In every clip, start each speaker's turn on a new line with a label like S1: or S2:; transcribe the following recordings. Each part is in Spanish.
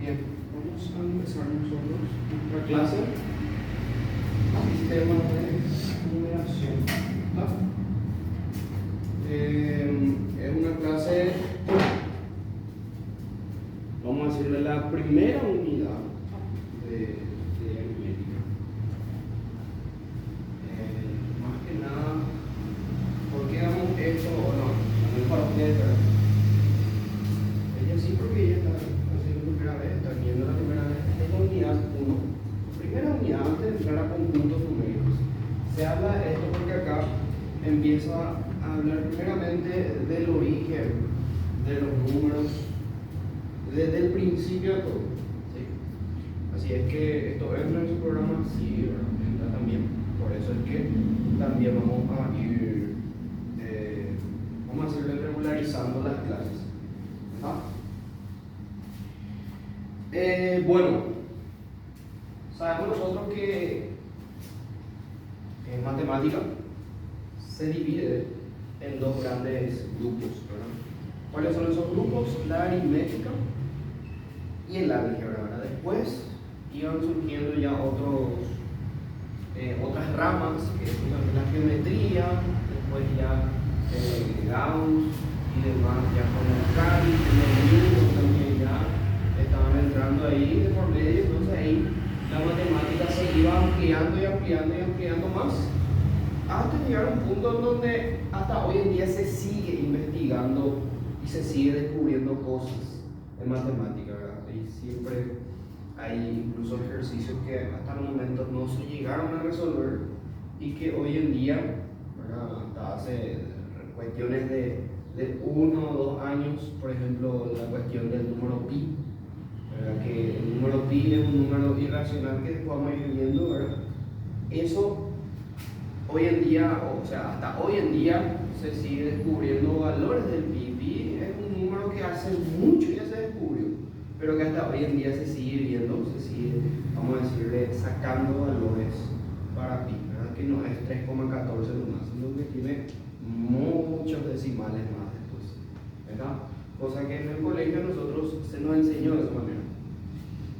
S1: Bien, vamos a empezar nosotros nuestra clase. Sistema de numeración. Es una clase, vamos a decirle, la primera unidad de aritmética. Más que nada, ¿por qué hagamos esto o no? No es para ustedes, ¿verdad? Ella sí, porque ella está haciendo la primera vez, está viendo la primera vez. Es la unidad 1. Primera unidad, antes de entrar a conjuntos numéricos. Se habla de esto porque acá empieza a hablar primeramente del origen de los números, desde el principio de todo. ¿Sí? Así es que esto entra en su programa, sí, entra también. Por eso es que también vamos a ir, vamos a seguir regularizando las clases. Bueno, sabemos nosotros que en matemática se divide en dos grandes grupos, ¿verdad? ¿Cuáles son esos grupos? La aritmética y el álgebra, ¿verdad? Después iban surgiendo ya otras ramas, que es la geometría, después ya Gauss y demás, ya con el cálculo, los números también ya estaban entrando ahí de por medio. Entonces ahí la matemática se iba ampliando y ampliando y ampliando más, hasta llegar a un punto en donde hasta hoy en día se sigue investigando y se sigue descubriendo cosas en matemática, ¿verdad? Y siempre hay incluso ejercicios que hasta el momento no se llegaron a resolver y que hoy en día, ¿verdad? Hasta hace cuestiones de 1 o 2 años, por ejemplo, la cuestión del número pi, ¿verdad? Que el número pi es un número irracional que después vamos a ir viendo, ¿verdad? Eso hoy en día, o sea, hasta hoy en día se sigue descubriendo valores del pi. Pi es un número que hace mucho ya se descubrió, pero que hasta hoy en día se sigue viendo, se sigue, vamos a decirle, sacando valores para pi, ¿verdad? Que no es 3,14 nomás, sino que tiene muchos decimales más después, ¿verdad? Cosa que en el colegio a nosotros se nos enseñó de esa manera.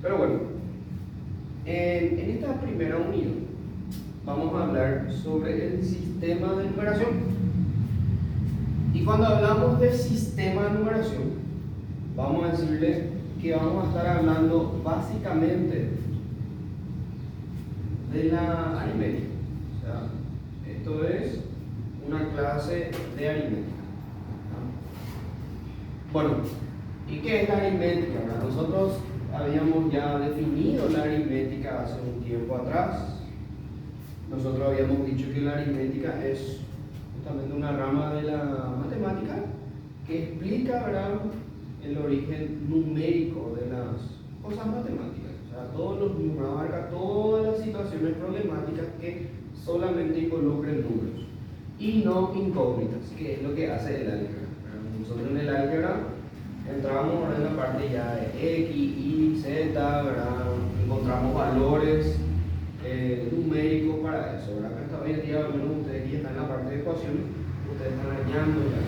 S1: Pero bueno, en esta primera unidad vamos a hablar sobre el sistema de numeración. Y cuando hablamos de sistema de numeración, vamos a decirle que vamos a estar hablando básicamente de la aritmética. O sea, esto es una clase de aritmética. Bueno, ¿y qué es la aritmética? Nosotros habíamos ya definido la aritmética hace un tiempo atrás. Nosotros habíamos dicho que la aritmética es justamente una rama de la matemática que explica, ¿verdad?, el origen numérico de las cosas matemáticas. O sea, todos los números, abarca todas las situaciones problemáticas que solamente involucren números y no incógnitas, que es lo que hace el álgebra. Nosotros en el álgebra entramos en la parte ya de X, Y, Z, ¿verdad? Encontramos valores numéricos para eso, ¿verdad? Hasta hoy en día, al menos ustedes ya están en la parte de ecuaciones, ustedes están hallando ya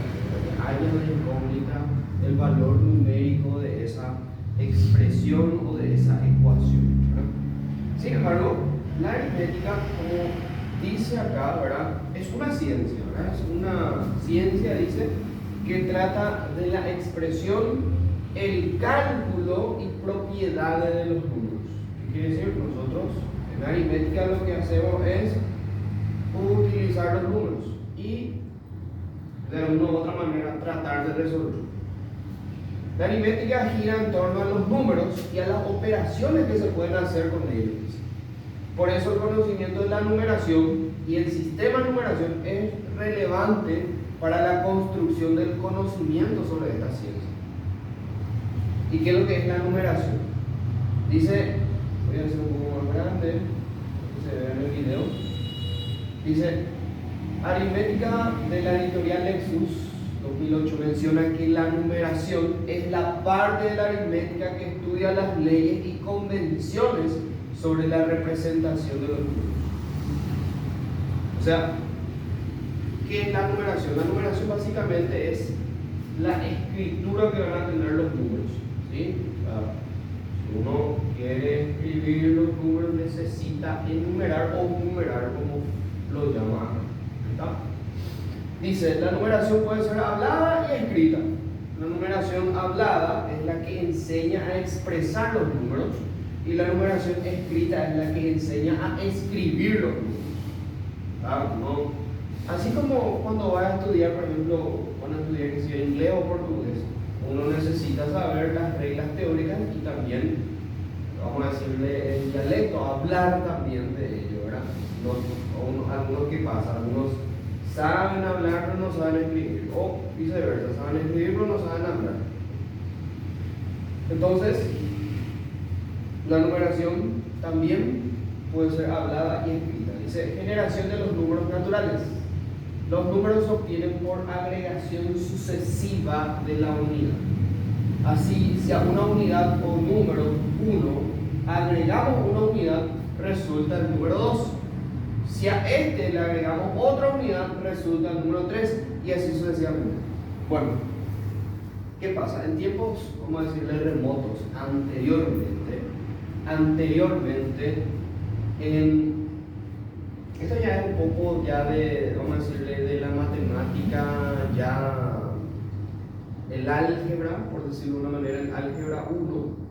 S1: años de incógnita el valor numérico de esa expresión o de esa ecuación, ¿verdad? Sin embargo, la aritmética, como dice acá, ¿verdad?, es una ciencia, ¿verdad? Es una ciencia, dice, que trata de la expresión, el cálculo y propiedades de los números. ¿Qué quiere decir? Nosotros en aritmética lo que hacemos es utilizar los números y de una u otra manera tratar de resolver. La aritmética gira en torno a los números y a las operaciones que se pueden hacer con ellos. Por eso el conocimiento de la numeración y el sistema de numeración es relevante para la construcción del conocimiento sobre esta ciencia. ¿Y qué es lo que es la numeración? Dice, voy a hacer un poco más grande, que se vea en el video. Dice, aritmética de la editorial Lexus 2008 menciona que la numeración es la parte de la aritmética que estudia las leyes y convenciones sobre la representación de los números. O sea, ¿qué es la numeración? La numeración básicamente es la escritura que van a tener los números, ¿sí? escribir los números necesita enumerar o numerar, como lo llama acá. ¿Está? Dice, la numeración puede ser hablada y escrita. La numeración hablada es la que enseña a expresar los números y la numeración escrita es la que enseña a escribir los números. ¿No? Así como cuando vas a estudiar, por ejemplo, cuando estudias que sea inglés o portugués, uno necesita saber las reglas teóricas y también, vamos a decirle, el dialecto, hablar también de ello, ¿verdad? Algunos que pasa, algunos saben hablar pero no saben escribir, o viceversa, saben escribir pero no saben hablar. Entonces, la numeración también puede ser hablada y escrita. Dice, generación de los números naturales. Los números se obtienen por agregación sucesiva de la unidad. Así, si a una unidad o número 1 agregamos una unidad, resulta el número 2. Si a este le agregamos otra unidad, resulta el número 3 y así sucesivamente. Bueno, ¿qué pasa? En tiempos, vamos a decirle, remotos, anteriormente, esto ya es un poco ya de, vamos a decirle, de la matemática, ya el álgebra, por decirlo de una manera, el álgebra 1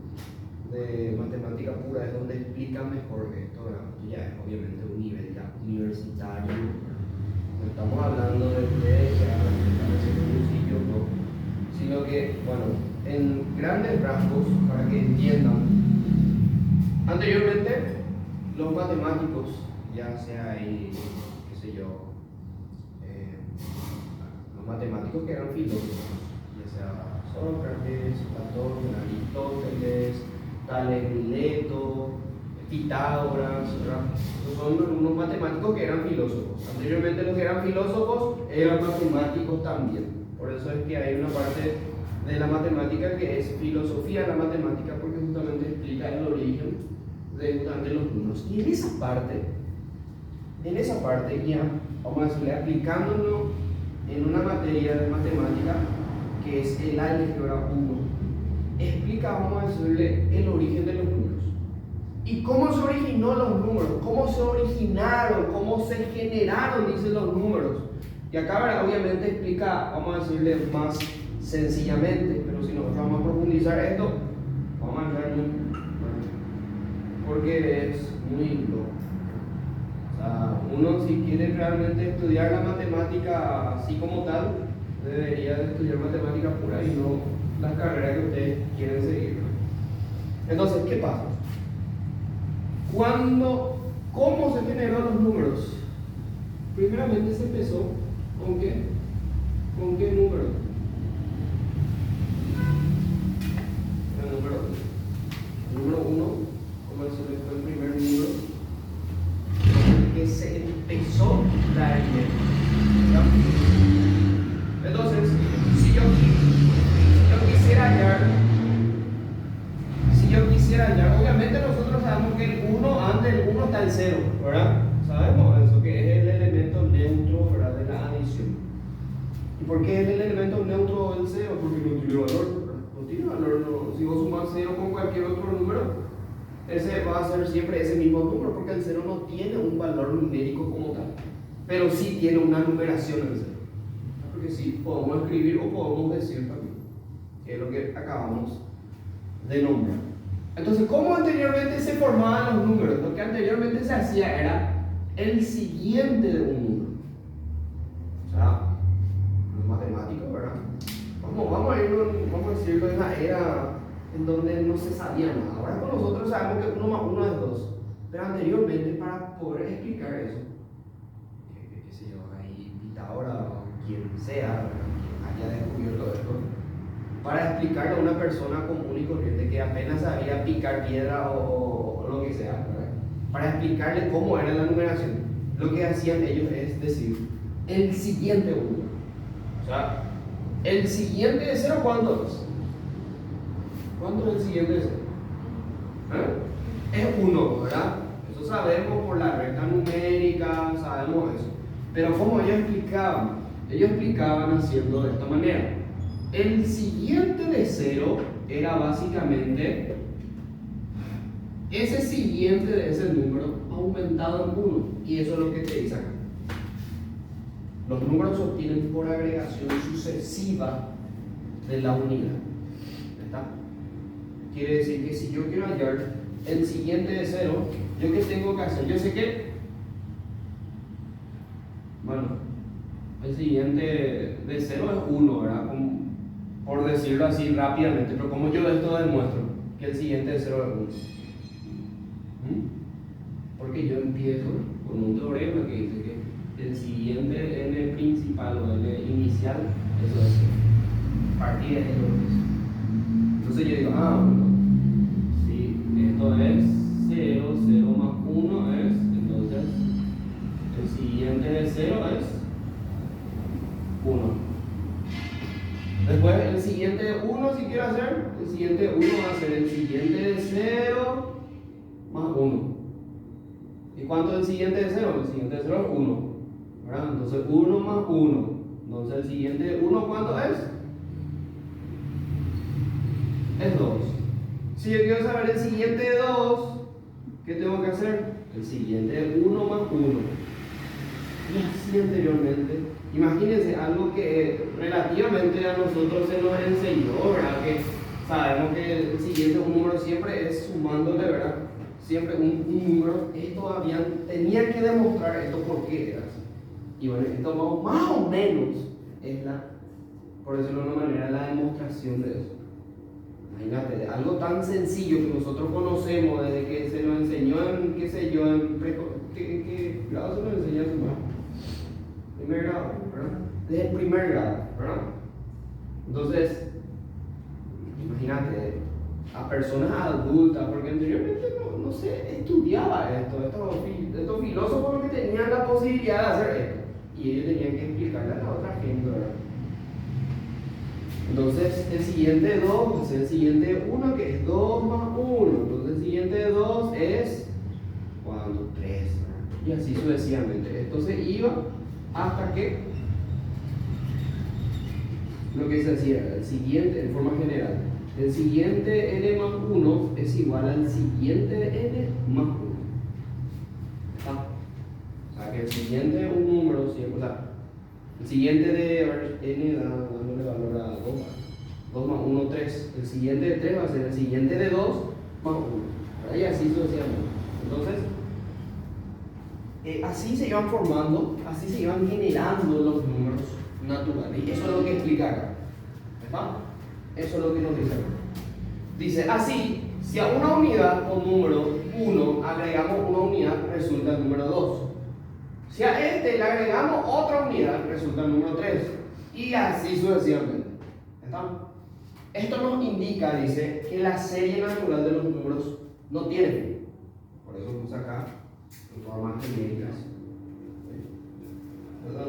S1: de matemática pura es donde explica mejor esto, ¿verdad? Ya es obviamente un nivel ya universitario, no estamos hablando de principios, no, sino que, bueno, en grandes rasgos, para que entiendan, anteriormente los matemáticos, ya sea ahí, qué sé yo, los matemáticos que eran filósofos, ya sea Sócrates, Platón, Aristóteles, Tales, Mileto, Pitágoras, son unos matemáticos que eran filósofos. Anteriormente los que eran filósofos eran matemáticos también. Por eso es que hay una parte de la matemática que es filosofía de la matemática, porque justamente explica el origen de justamente los números. Y en esa parte ya, vamos a decirle, aplicándolo en una materia de matemática que es el álgebra 1, explica, vamos a decirle, el origen de los números. ¿Y cómo se originó los números? ¿Cómo se originaron? ¿Cómo se generaron, dicen los números? Y acá, ¿verdad? Obviamente explica, vamos a decirle más sencillamente, pero si nosotros vamos a profundizar esto, vamos a entrar porque es muy loco. O sea, uno si quiere realmente estudiar la matemática así como tal, debería de estudiar matemática pura y no las carreras que ustedes quieren seguir. Entonces, ¿qué pasa? ¿Cómo se generaron los números? Primeramente se empezó ¿con qué? ¿Con qué número? El número 1, como se le fue el primer número, que se empezó la aritmética. Entonces, si yo quisiera hallar, obviamente nosotros sabemos que el 1, antes del 1 está el 0, ¿verdad? Sabemos eso, que es el elemento neutro, ¿verdad?, de la adición. ¿Y por qué es el elemento neutro del 0? Porque no tiene valor, ¿verdad? No tiene valor, no. Si vos sumas 0 con cualquier otro número, ese va a ser siempre ese mismo número, porque el 0 no tiene un valor numérico como tal, pero sí tiene una numeración en el 0. Porque sí, podemos escribir o podemos decir también, que es lo que acabamos de nombrar. Entonces, ¿cómo anteriormente se formaban los números? Lo que anteriormente se hacía era el siguiente de un número. O sea, los matemáticos, ¿verdad? Vamos a decirlo, en una era en donde no se sabía nada. Ahora con nosotros sabemos que 1 más 1 es 2. Pero anteriormente, para poder explicar eso, qué sé yo, ahí Pitágoras o quien sea, quien haya descubierto esto, para explicarle a una persona común y corriente que apenas sabía picar piedra o lo que sea, ¿verdad?, para explicarle cómo era la numeración, lo que hacían ellos es decir el siguiente 1. O sea, el siguiente de 0, ¿cuánto es? ¿Cuánto es el siguiente de 0? Es 1, ¿verdad? Eso sabemos por la recta numérica, sabemos eso. Pero ¿cómo ellos explicaban? Ellos explicaban haciendo de esta manera. El siguiente de 0 era básicamente ese siguiente de ese número ha aumentado en 1. Y eso es lo que te dice acá. Los números se obtienen por agregación sucesiva de la unidad. ¿Está? Quiere decir que si yo quiero hallar el siguiente de 0, ¿yo qué tengo que hacer? Yo sé que, bueno, el siguiente de 0 es 1, ¿verdad? Por decirlo así rápidamente, pero como yo esto demuestro que el siguiente de 0 es 1. Porque yo empiezo con un teorema que dice que el siguiente n principal o n inicial, eso es partida de lo que es. Entonces yo digo, bueno, si esto es 0, 0 más 1 es, entonces el siguiente de 0 es 1. Después el siguiente de 1, si quiero hacer, el siguiente de 1 va a ser el siguiente de 0 más 1. ¿Y cuánto es el siguiente de 0? El siguiente de 0 es 1. ¿Verdad? Entonces 1 más 1. Entonces el siguiente de 1, ¿cuánto es? Es 2. Si yo quiero saber el siguiente de 2, ¿qué tengo que hacer? El siguiente de 1 más 1. Y así anteriormente. Imagínense algo que relativamente a nosotros se nos enseñó, ¿verdad? Que sabemos que el siguiente número siempre es sumándole, ¿verdad? Siempre un número. Esto tenía que demostrar esto por qué era así. Y bueno, esto más o menos es por decirlo de una manera, la demostración de eso. Imagínate, de algo tan sencillo que nosotros conocemos desde que se nos enseñó en, qué sé yo, ¿qué grado se nos enseñó eso? Primer grado, ¿verdad? Desde el primer grado, ¿verdad? Entonces, imagínate, a personas adultas, porque anteriormente no se estudiaba esto, estos filósofos lo que tenían la posibilidad de hacer esto, y ellos tenían que explicarle a la otra gente, ¿verdad? Entonces, el siguiente 2 es el siguiente 1, que es 2 más 1. Entonces, el siguiente 2 es, ¿cuánto? 3, ¿verdad? Y así sucesivamente. Esto se iba hasta que, lo que se hacía, el siguiente, en forma general, el siguiente n más 1 es igual al siguiente n más 1. O sea, que el siguiente un número, siempre, o sea, el siguiente de n dándole valor a 2, 2 más 1, 3. El siguiente de 3 va a ser el siguiente de 2 más 1. Y así sucesivamente. Entonces, así se iban formando, así se iban generando los números naturales. Y eso es lo que explica acá. ¿Verdad? Eso es lo que nos dice acá. Dice, así, si a una unidad o número 1 agregamos una unidad, resulta el número 2. Si a este le agregamos otra unidad, resulta el número 3. Y así sucesivamente. ¿Está? Esto nos indica, dice, que la serie natural de los números no tiene fin. Por eso puse acá formas genéricas.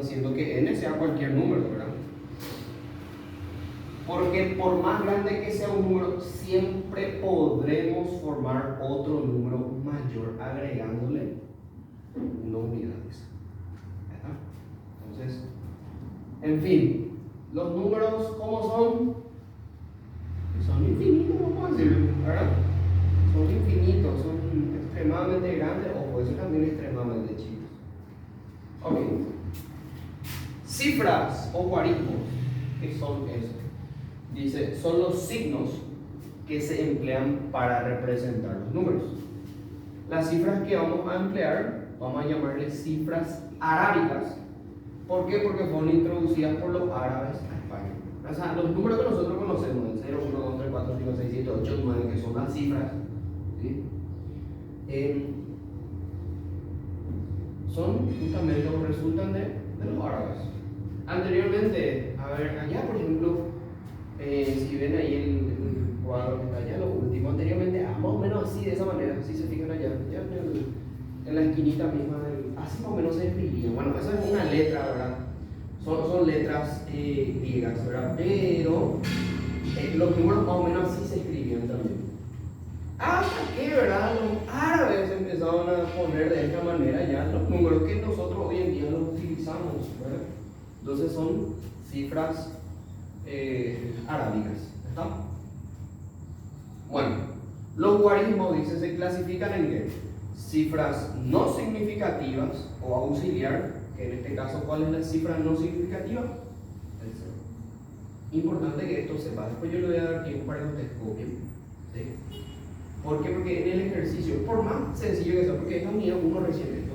S1: Siendo que n sea cualquier número, ¿verdad? Porque por más grande que sea un número, siempre podremos formar otro número mayor agregándole una unidad. Entonces, en fin, los números, ¿cómo son? Son infinitos, vamos a decirlo, ¿verdad? Son infinitos, son extremadamente grandes o puede ser también extremadamente chicos. Ok. Cifras o guarismos, ¿qué son eso? Dice, son los signos que se emplean para representar los números. Las cifras que vamos a emplear, vamos a llamarles cifras arábicas. ¿Por qué? Porque fueron introducidas por los árabes a España. O sea, los números que nosotros conocemos, el 0, 1, 2, 3, 4, 5, 6, 7, 8, 9, que son las cifras, ¿sí? Son justamente o resultan de los árabes. Anteriormente, a ver, allá por ejemplo, si ven ahí el cuadro que está allá, lo último, anteriormente, más o menos así, de esa manera, si se fijan allá, ya en la esquinita misma, así más o menos se escribía. Bueno, esa es una letra, ¿verdad? Son letras griegas, ¿verdad? Pero los números más o menos así se escribían también. Hasta que, ¿verdad? Los árabes empezaron a poner de esta manera ya los números que nosotros hoy en día los utilizamos, ¿verdad? Entonces son cifras arábicas. ¿Está? Bueno, Los guarismos, dice, se clasifican en qué? Cifras no significativas o auxiliar, que en este caso, ¿cuál es la cifra no significativa? El cero. Importante que esto sepa. Después yo le voy a dar tiempo para que ustedes copien. ¿Sí? ¿Por qué? Porque en el ejercicio, por más sencillo que sea, porque esta unidad uno recién esto,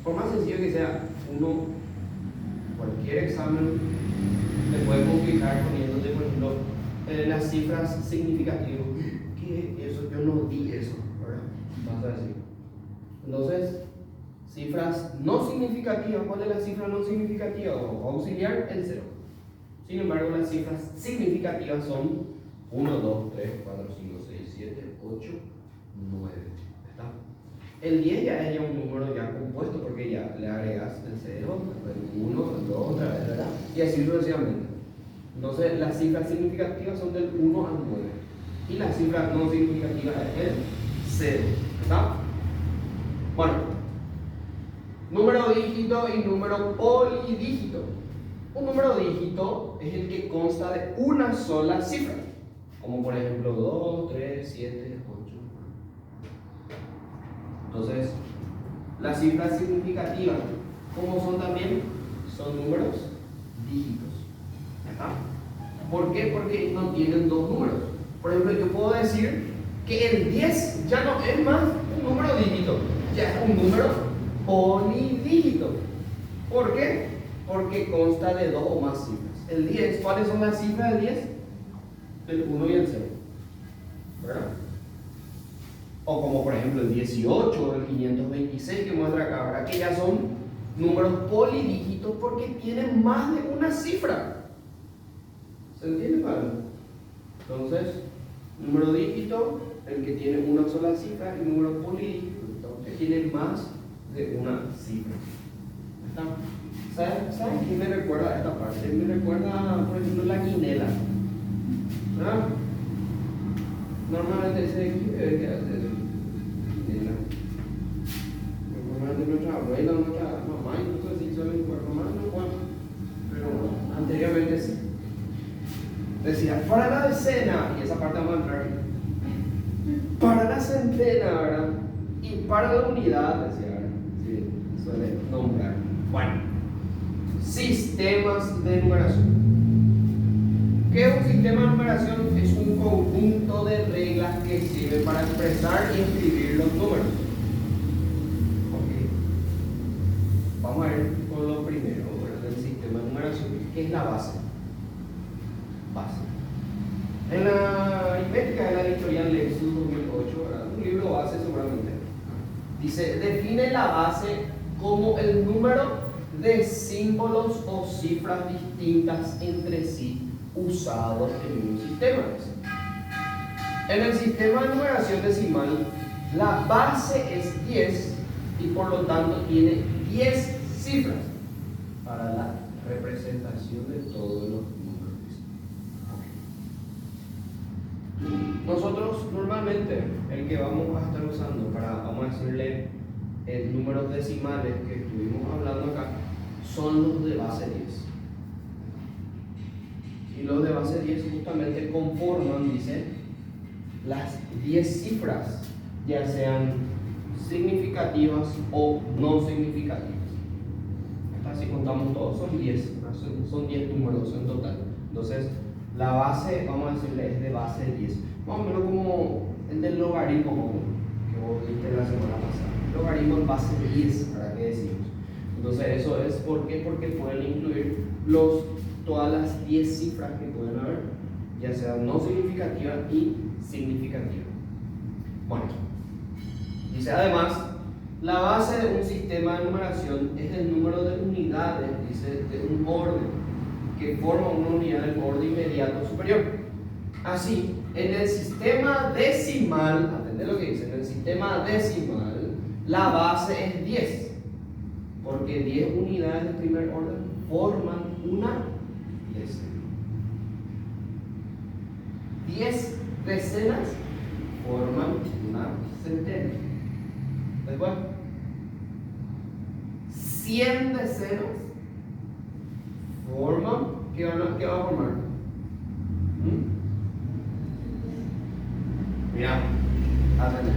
S1: por más sencillo que sea, uno, cualquier examen, te puede complicar poniéndote, por ejemplo, las cifras significativas. ¿Qué es eso? Yo no di eso, ¿verdad? Vas a decir. Entonces, cifras no significativas, ¿cuál es la cifra no significativa? O auxiliar, el cero. Sin embargo, las cifras significativas son 1, 2, 3, 4, 5, 6, 7, 8, 9. ¿Está? El 10 ya es un número ya compuesto porque ya le agregas el 0, el 1, el 2, otra vez, ¿verdad? Y así sucesivamente. Entonces, las cifras significativas son del 1 al 9. Y las cifras no significativas es el 0. ¿Está? Bueno, número dígito y número polidígito. Un número dígito es el que consta de una sola cifra, como por ejemplo 2, 3, 7, 8. Entonces, las cifras significativas, como son también, son números dígitos. ¿Está? ¿Por qué? Porque no tienen dos números. Por ejemplo, yo puedo decir que el 10 ya no es más un número dígito, ya es un número polidígito. ¿Por qué? Porque consta de dos o más cifras. El 10, ¿cuáles son las cifras del 10? El 1 y el 0. ¿Verdad? O como por ejemplo el 18 o el 526 que muestra acá, ¿verdad? Que ya son números polidígitos porque tienen más de una cifra. ¿Se entiende, Pablo? Entonces, número dígito, el que tiene una sola cifra, y número polidígito, que tiene más de una cifra. ¿Está? ¿Sabes qué me recuerda a esta parte? Me recuerda, por ejemplo, la quinela. ¿Verdad? Normalmente ese de aquí debe quedar de quinela. Normalmente nuestra abuela, nuestra mamá, incluso así suelen jugar mamá, no juegan. Pero anteriormente sí. Decía, para la decena, y esa parte vamos a entrar aquí. Para la centena, ¿verdad? Y para la unidad, decía, ¿verdad? Sí, suele nombrar. Bueno, sistemas de numeración. ¿Qué es un sistema de numeración? Es un conjunto de reglas que sirven para expresar y escribir los números. Ok. Vamos a ver con lo primero, ¿verdad? El sistema de numeración, que es la base. En la aritmética de la editorial Lexus 2008, ¿verdad? Un libro base seguramente, dice, define la base como el número de símbolos o cifras distintas entre sí usados en un sistema. En el sistema de numeración decimal, la base es 10 y por lo tanto tiene 10 cifras para la representación de todos los números. Nosotros normalmente el que vamos a estar usando para, vamos a decirle, números decimales que estuvimos hablando acá, son los de base 10. Y los de base 10 justamente conforman, dice, las 10 cifras, ya sean significativas o no significativas. Si contamos todos, son 10, son 10 números en total. Entonces, la base, vamos a decirle, es de base 10. Más o menos como el del logaritmo que vos viste la semana pasada. Logaritmo en base 10, ¿para qué decimos? Entonces, eso es ¿por qué? Porque pueden incluir todas las 10 cifras que pueden haber, ya sean no significativas y significativas. Bueno, dice además, la base de un sistema de numeración es el número de unidades, dice, de un orden que forma una unidad del orden inmediato superior. Así, en el sistema decimal, atendé lo que dice, en el sistema decimal, la base es 10, porque 10 unidades del primer orden forman una decena. 10 decenas forman una centena. Después, 100 decenas forman, ¿qué va a formar? Mira, a tener.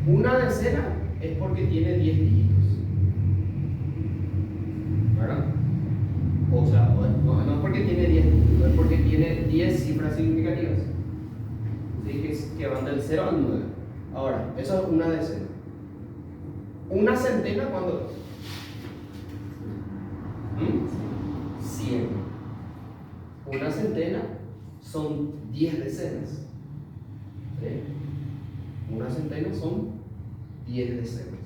S1: Una decena es porque tiene 10 dígitos, ¿verdad? O sea, no es porque tiene 10 dígitos, es porque tiene 10 cifras significativas, ¿sí? que van del 0 al 9. Ahora, eso es una decena. Una centena, ¿cuándo es? 100. Una centena son 10 decenas. ¿Sí? Una centena son 10 decenas.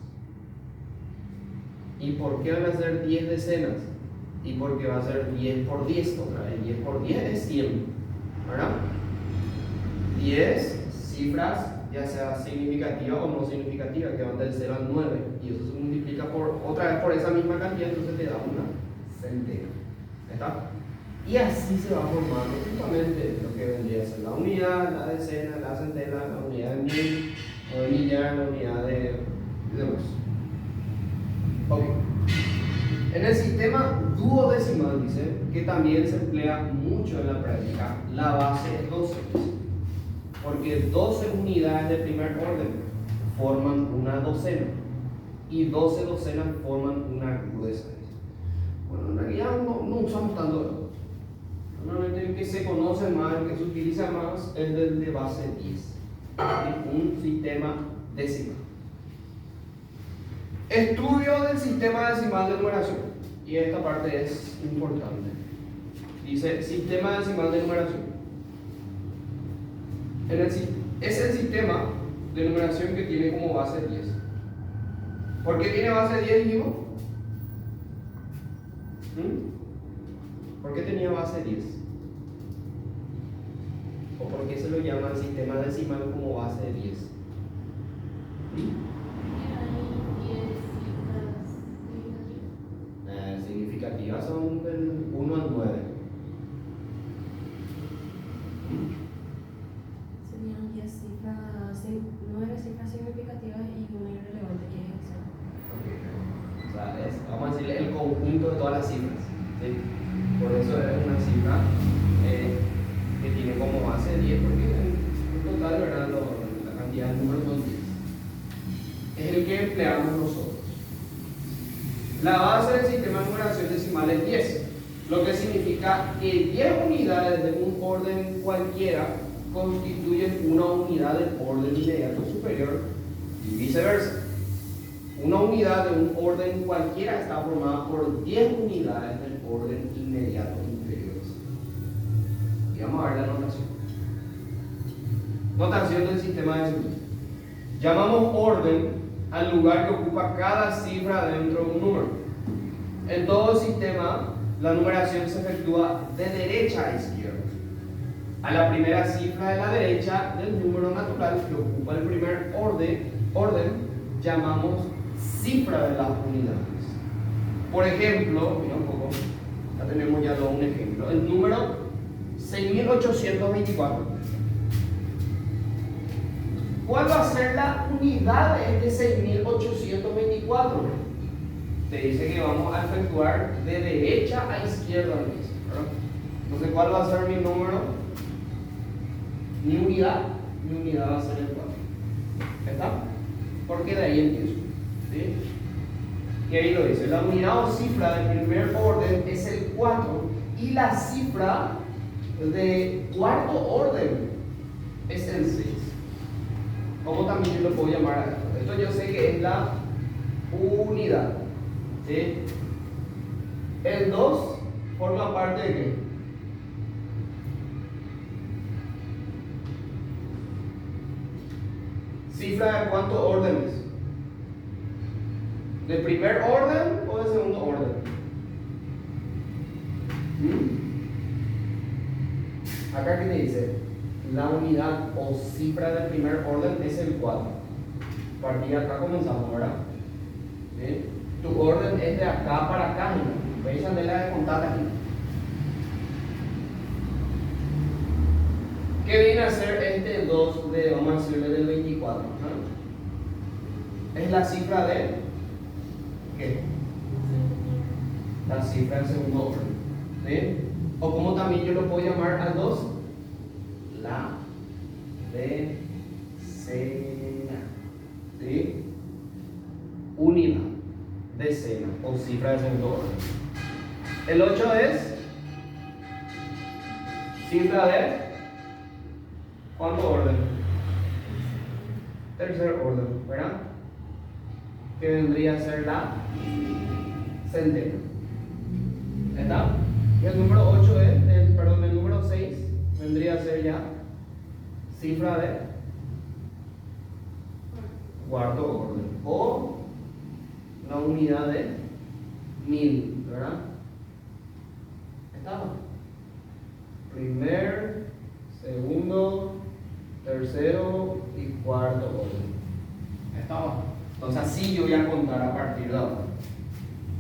S1: ¿Y por qué van a ser 10 decenas? Y porque va a ser 10 por 10 otra vez. 10 por 10 es 100, ¿verdad? 10 cifras, ya sea significativa o no significativa, que van del 0 al 9. Y eso se multiplica otra vez por esa misma cantidad, entonces te da una centena. ¿Está? Y así se va formando justamente lo que vendría a ser la unidad, la decena, la centena, la unidad de mil, o de millar, la unidad de demás. Ok. En el sistema duodecimal dice que también se emplea mucho en la práctica la base 12, porque 12 unidades de primer orden forman una docena y 12 docenas forman una crudeza. Bueno, en realidad no usamos tanto eso. Normalmente el que se conoce más, el que se utiliza más, es el de base 10, un sistema decimal. Estudio del sistema decimal de numeración, y esta parte es importante. Dice sistema decimal de numeración. Es el sistema de numeración que tiene como base 10. ¿Por qué tiene base 10, digo? ¿Por qué tenía base 10? ¿O por qué se lo llama el sistema decimal como base 10? Significativas son del 1 al 9.
S2: Serían 10 cifras, 9 cifras significativas y una irrelevante que es esa.
S1: Okay. O sea, vamos a decirle el conjunto de todas las cifras, ¿sí? Por eso es una cifra que tiene como base 10, porque en total, ¿verdad? La cantidad de números son 10. Es el que empleamos nosotros. La base del sistema de numeración decimal es 10, lo que significa que 10 unidades de un orden cualquiera constituyen una unidad del orden inmediato superior y viceversa. Una unidad de un orden cualquiera está formada por 10 unidades del orden inmediato inferior. Y vamos a ver la notación. Notación del sistema decimal. Llamamos orden al lugar que ocupa cada cifra dentro de un número. En todo el sistema, la numeración se efectúa de derecha a izquierda. A la primera cifra de la derecha del número natural que ocupa el primer orden llamamos cifra de las unidades. Por ejemplo, mira un poco, ya tenemos ya un ejemplo. El número 6824. ¿Cuál va a ser la unidad de este 6824? Te dice que vamos a efectuar de derecha a izquierda, ¿verdad? Entonces, ¿cuál va a ser mi número? Mi unidad va a ser el 4. ¿Está? Porque de ahí empiezo, ¿sí? Y ahí lo dice, la unidad o cifra del primer orden es el 4 y la cifra de cuarto orden es el 6. ¿Cómo también yo lo puedo llamar a esto? Esto yo sé que es la unidad, ¿sí? El 2 forma parte de ¿qué? ¿Cifra de cuántos órdenes? ¿De primer orden o de segundo orden? Acá que te dice, la unidad o cifra del primer orden es el 4. A partir de acá comenzamos, ¿verdad? ¿Sí? Tu orden es de acá para acá, ¿no? ¿Veis de la de contar aquí? ¿Qué viene a ser este 2 de, vamos a decirle, del 24? ¿No? Es la cifra de ¿qué? La cifra del segundo orden. ¿Sí? O como también yo lo puedo llamar al 2, la o cifra de segundo orden. El 8 es cifra de ¿cuánto orden? Tercer orden, ¿verdad? Que vendría a ser la centena. ¿Está? Y el número 8 es, el número 6 vendría a ser ya cifra de cuarto orden o la unidad de 1000, ¿verdad? ¿Está? Primer, segundo, tercero y cuarto orden. ¿Está? Entonces así yo voy a contar a partir de ahora.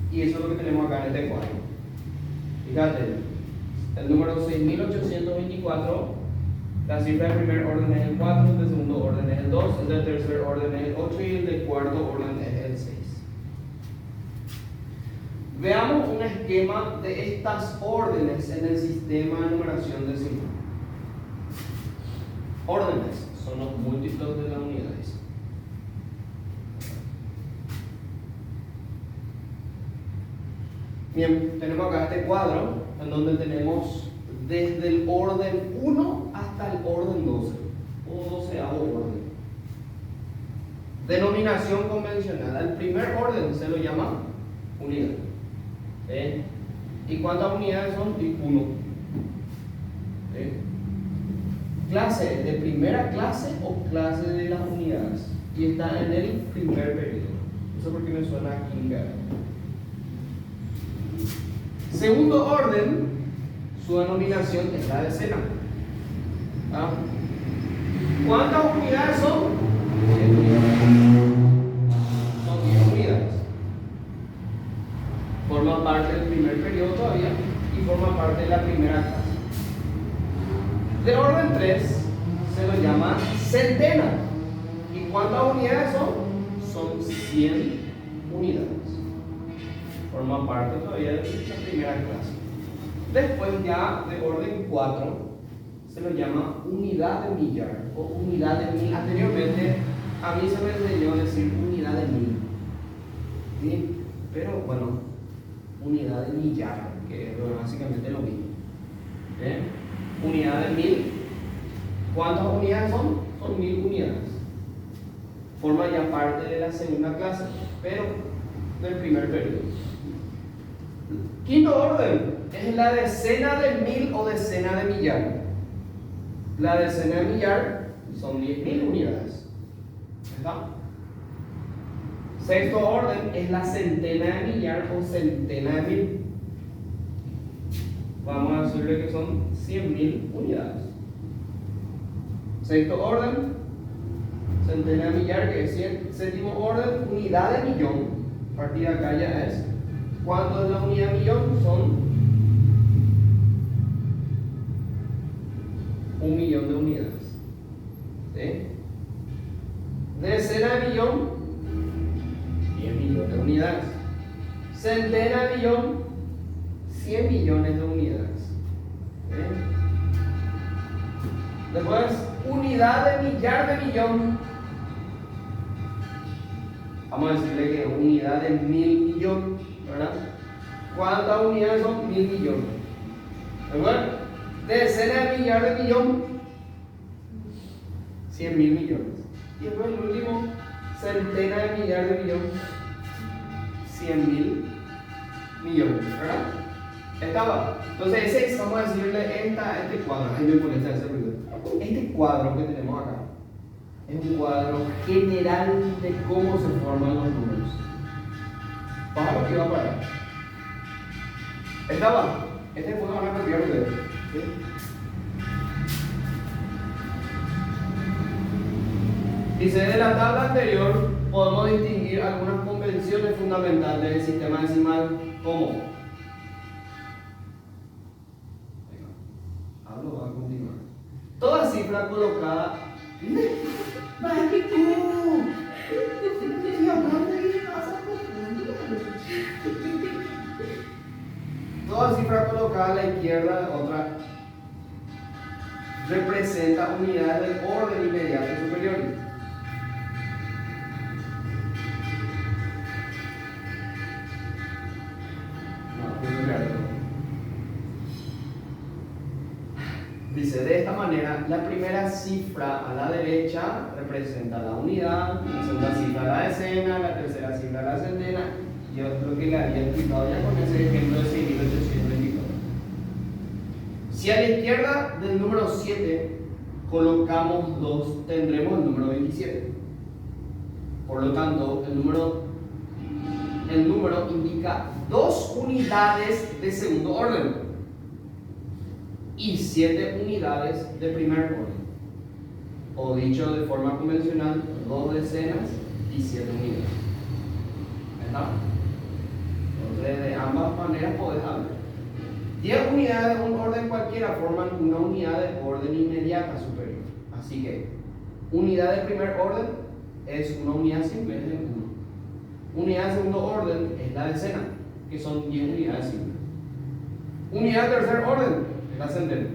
S1: Y eso es lo que tenemos acá en este cuadro. Fíjate, el número 6824, la cifra de primer orden es el 4, el de segundo orden es el 2, el de tercer orden es el 8 y el de cuarto orden es el 6. Veamos un esquema de estas órdenes en el sistema de numeración decimal. Órdenes son los múltiplos de las unidades. Bien, tenemos acá este cuadro en donde tenemos desde el orden 1 hasta el orden 12 o 12avo orden. Denominación convencional. Al primer orden se lo llama unidad. ¿Y cuántas unidades son? 1. Clase de primera clase o clase de las unidades. Y está en el primer periodo. Eso porque me suena a kindergarten. Segundo orden, su denominación es la decena. ¿Ah? ¿Cuántas unidades son? 10 unidades. Son 10 unidades. Forma parte del primer periodo todavía y forma parte de la primera clase. De orden 3 se lo llama centena. ¿Y cuántas unidades son? Son 100 unidades. Forma parte todavía de la primera clase. Después ya de orden 4 se lo llama unidad de millar o unidad de mil. Anteriormente a mí se me enseñó a decir unidad de mil, ¿sí? Pero bueno, unidad de millar, que es básicamente lo mismo. Unidad de 1000. ¿Cuántas unidades son? Son 1000 unidades. Forma ya parte de la segunda clase, pero del primer periodo. Quinto orden es la decena de 1000 o decena de millar. La decena de millar son 10.000 unidades. ¿Está? Sexto orden es la centena de millar o centena de 1000. Vamos a decirle que son 100.000 unidades. Sexto orden, centena de millar, que es 100. Séptimo orden, unidad de millón. A partir de acá ya es. ¿Cuánto es la unidad de millón? Son 1.000.000 de unidades. ¿Sí? Decena de millón, 10 millones de unidades. Centena de millón, 100 millones de unidades. ¿Sí? Después, unidad de millar de millón. Vamos a decirle que unidad de 1000 millones, ¿verdad? ¿Cuántas unidades son? 1000 millones. ¿De acuerdo? Decena de millar de millón, 100.000 millones. Y después el último, centena de millar de millón, 100.000 millones, ¿verdad? Estaba. Entonces ese, vamos a decirle, este cuadro, ahí me molesta ese ruido. Este cuadro que tenemos acá es un cuadro general de cómo se forman los números. Baja lo que va a parar. Estaba. Este después lo van a copiar ustedes. ¿Sí? Dice, de la tabla anterior podemos distinguir algunas convenciones fundamentales del sistema decimal como. Hablo, va a continuar. Toda cifra colocada. ¡Mágico! Toda cifra colocada a la izquierda de otra representa unidades del orden inmediato superior. Dice, de esta manera, la primera cifra a la derecha representa la unidad, la segunda cifra la decena, la tercera cifra la centena. Yo creo que le había explicado ya con ese ejemplo de 6.824. Si a la izquierda del número 7 colocamos 2, tendremos el número 27. Por lo tanto, el número indica 2 unidades de segundo orden y 7 unidades de primer orden. O dicho de forma convencional, 2 decenas y 7 unidades. ¿Verdad? Entonces, de ambas maneras podés hablar. 10 unidades de un orden cualquiera forman una unidad de orden inmediata superior. Así que, unidad de primer orden es una unidad simple, es el 1. Unidad de segundo orden es la decena, que son 10 unidades simples. Unidad de tercer orden es la centena,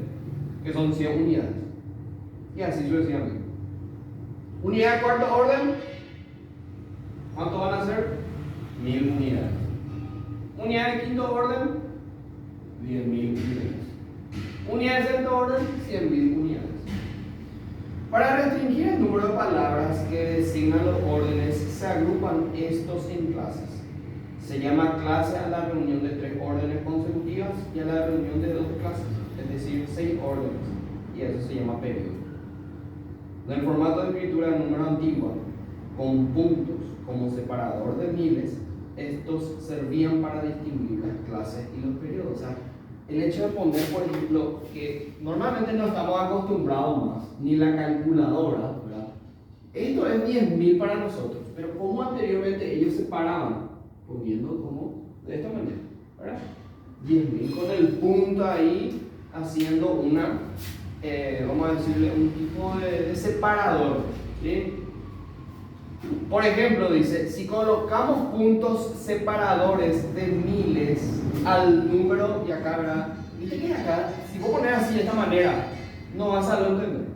S1: que son 100 unidades. Y así sucesivamente. Unidad de cuarto orden, ¿cuánto van a ser? 1000 unidades. Unidad de quinto orden, 10.000 unidades. Unidad de sexto orden, 100.000 unidades. Para restringir el número de palabras que designan los órdenes, se agrupan estos en clases. Se llama clase a la reunión de 3 órdenes consecutivas y a la reunión de 2 clases, es decir, 6 órdenes, y eso se llama periodo. En el formato de escritura de número antiguo, con puntos como separador de miles, estos servían para distinguir las clases y los periodos. O sea, el hecho de poner, por ejemplo, que normalmente no estamos acostumbrados más, ni la calculadora, ¿verdad? Esto es 10.000 para nosotros, pero como anteriormente ellos separaban, poniendo como de esta manera, ¿verdad? 10.000 con el punto ahí, haciendo una, vamos a decirle, un tipo de separador, ¿sí? Por ejemplo, dice, si colocamos puntos separadores de miles al número, y acá, ¿verdad? Viste que acá, si vos pones así de esta manera, no vas a lo entender.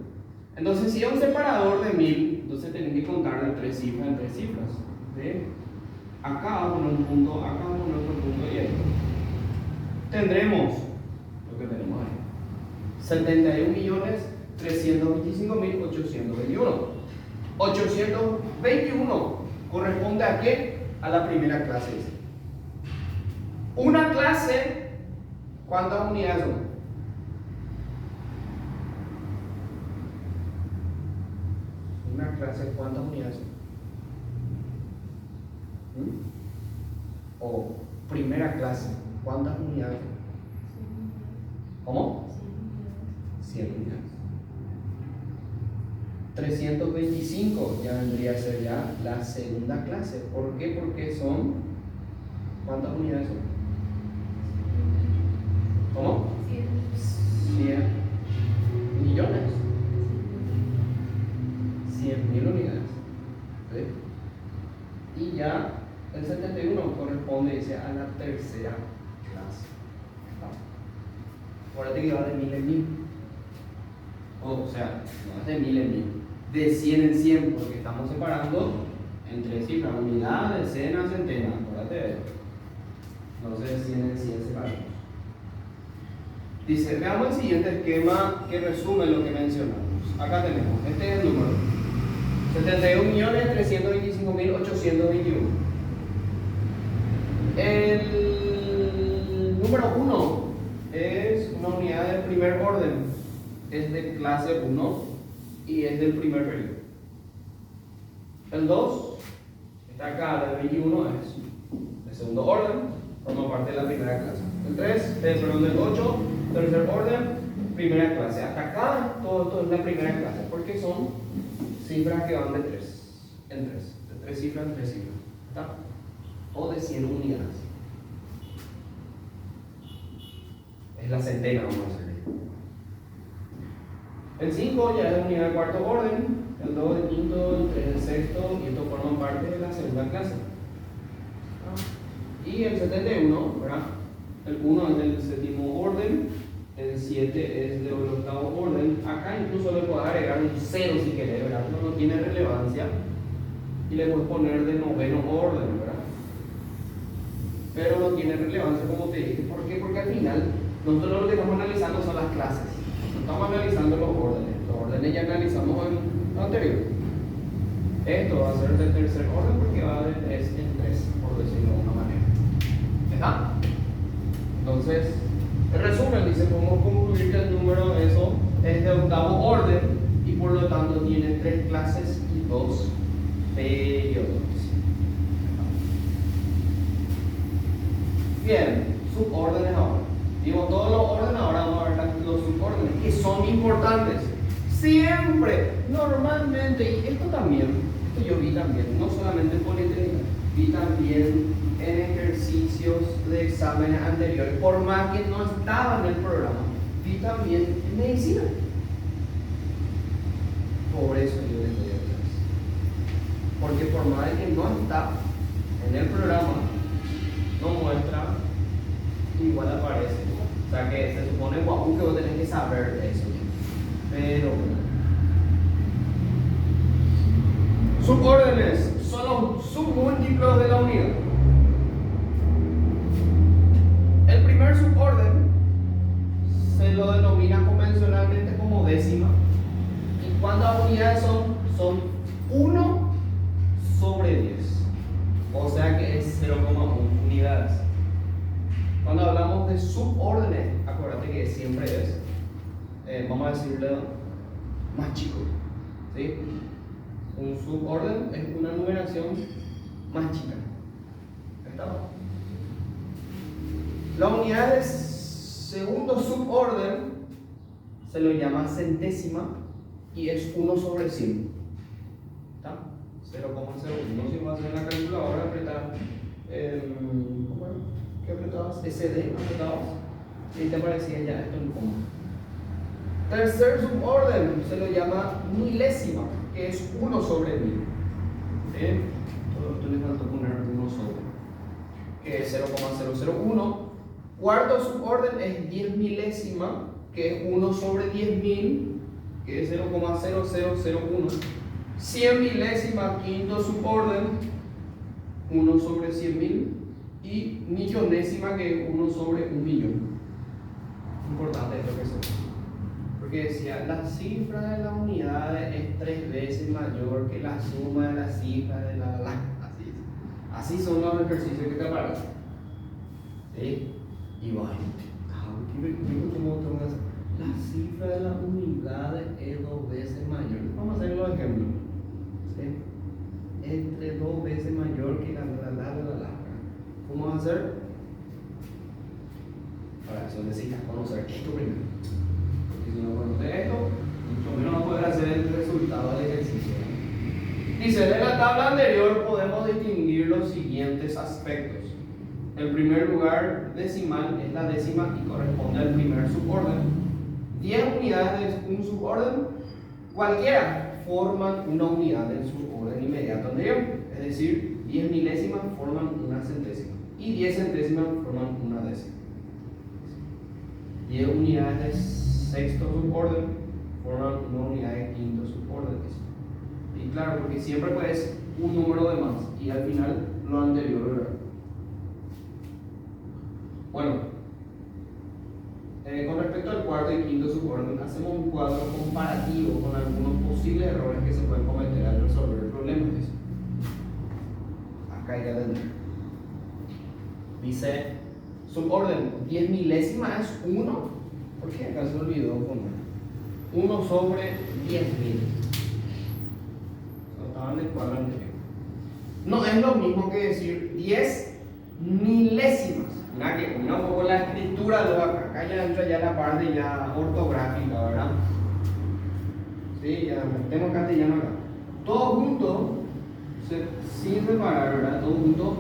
S1: Entonces, si es un separador de 1000, entonces tenés que contar de 3 cifras en 3 cifras. ¿Sí? Acá vamos a poner un punto, acá vamos a poner otro punto y ahí. Tendremos lo que tenemos ahí: 71.325.821. 821 corresponde a qué? A la primera clase. Una clase, ¿cuántas unidades son? Una clase, ¿cuántas unidades son? O primera clase, ¿cuántas unidades son? ¿Cómo? 100 unidades. 325 ya vendría a ser ya la segunda clase. ¿Por qué? Porque son, ¿cuántas unidades son? ¿Cómo? 100 millones. 100.000 unidades. ¿Sí? Y ya el 71 corresponde, dice, a la tercera clase. Acuérdate que va de 1000 en 1000. O sea, no es de 1000 en 1000, de 100 en 100, porque estamos separando entre cifras, unidad, decena, centena. Acuérdate de eso. Entonces, 100 en 100 separamos. Dice, veamos el siguiente esquema que resume lo que mencionamos. Acá tenemos, este es el número: 71.325.821. El número 1 es una unidad del primer orden, es de clase 1 y es del primer periodo. El 2 está acá, el 21 es de segundo orden, forma parte de la primera clase. El 3, perdón, del 8, tercer orden, primera clase. Hasta acá todo esto es la primera clase, porque son cifras que van de 3 en 3, de 3 cifras en 3 cifras, ¿está? O de 100 unidades. Es la centena, vamos a hacer. El 5 ya es unidad de cuarto orden, el 2 del quinto, el 3 del sexto, y esto forman parte de la segunda clase. Y el 71, ¿verdad? El 1 es del séptimo orden, el 7 es del octavo orden. Acá incluso le puedo agregar un 0 si querés, ¿verdad? No tiene relevancia. Y le puedes poner de noveno orden, ¿verdad? Pero no tiene relevancia, como te dije. ¿Por qué? Porque al final nosotros lo que estamos analizando son las clases. No Estamos analizando los órdenes. Los órdenes ya analizamos en lo anterior. Esto va a ser del tercer orden porque va de 3 en 3, por decirlo de una manera. ¿Está? Entonces, en resumen, dice, podemos concluir que el número eso es de octavo orden y por lo tanto tiene 3 clases y 2 periodos. Bien, subórdenes ahora. Digo todos los órdenes, ahora vamos a ver los subórdenes que son importantes. Siempre, normalmente, y esto también, esto yo vi también, no solamente en politécnica, vi también en ejercicios de exámenes anteriores, por más que no estaba en el programa, vi también en medicina. Por eso yo les doy a clase. Porque por más de que no está en el programa, no muestra, igual aparece. O sea que se supone, guau, que vos tenés que saber de eso. Pero subórdenes son los submúltiplos de la unidad. El primer suborden se lo denomina convencionalmente como décima. ¿Y cuántas unidades son? Son 1 sobre 10. O sea que es 0,1 unidades. Cuando hablamos de subórdenes, acuérdate que siempre es, vamos a decirlo, más chico. ¿Sí? Un suborden es una numeración más chica. ¿Está? La unidad de segundo suborden se lo llama centésima y es 1 sobre 100. ¿Está? 0,01. Si vas a hacer la calculadora, apretar ¿qué apretabas? SD, apretabas y te aparecía ya esto en coma. Tercer suborden se lo llama milésima, que es 1 sobre 1000. Todo esto le falta poner 1 sobre, que es 0,001. Cuarto suborden es 10 milésima, que es 1 sobre 10.000, que es 0,0001. 100 milésima, quinto suborden, 1 sobre 100.000. Y millonésima, que es 1 sobre 1.000.000. Importante esto que se. Porque decía, la cifra de las unidades es 3 veces mayor que la suma de las cifras de la. Así son los ejercicios que te aparecen. ¿Sí? Y bueno, ¿cómo tengo que hacer? La cifra de las unidades es 2 veces mayor. Vamos a hacer los ejemplos. ¿Sí? Entre 2 veces mayor que la. ¿Cómo vas a hacer? Para eso necesitas conocer esto primero. Porque si no conoces esto, mucho menos vas a poder hacer el resultado del ejercicio. Dice, de la tabla anterior podemos distinguir los siguientes aspectos. En primer lugar, decimal es la décima y corresponde al primer suborden. 10 unidades de un suborden, cualquiera, forman una unidad del suborden inmediato anterior. Es decir, 10 milésimas forman una centésima y 10 centésimas forman una décima. 10 unidades de sexto suborden forman una unidad de quinto suborden. Y claro, porque siempre puedes un número de más y al final lo anterior, ¿verdad? Bueno, con respecto al cuarto y quinto suborden, hacemos un cuadro comparativo con algunos posibles errores que se pueden cometer al resolver el problema. Acá hay que atender. Dice, suborden 10 milésimas es 1. ¿Por qué acá se olvidó poner? 1 sobre 10.000. Estaba en el cuadro anterior. No es lo mismo que decir 10 milésimas. Mira que una un poco la escritura, acá ya entra ya la parte ya ortográfica, ¿verdad? Sí, ya metemos castellano acá. Todo junto, sin separar, ¿verdad? Todo junto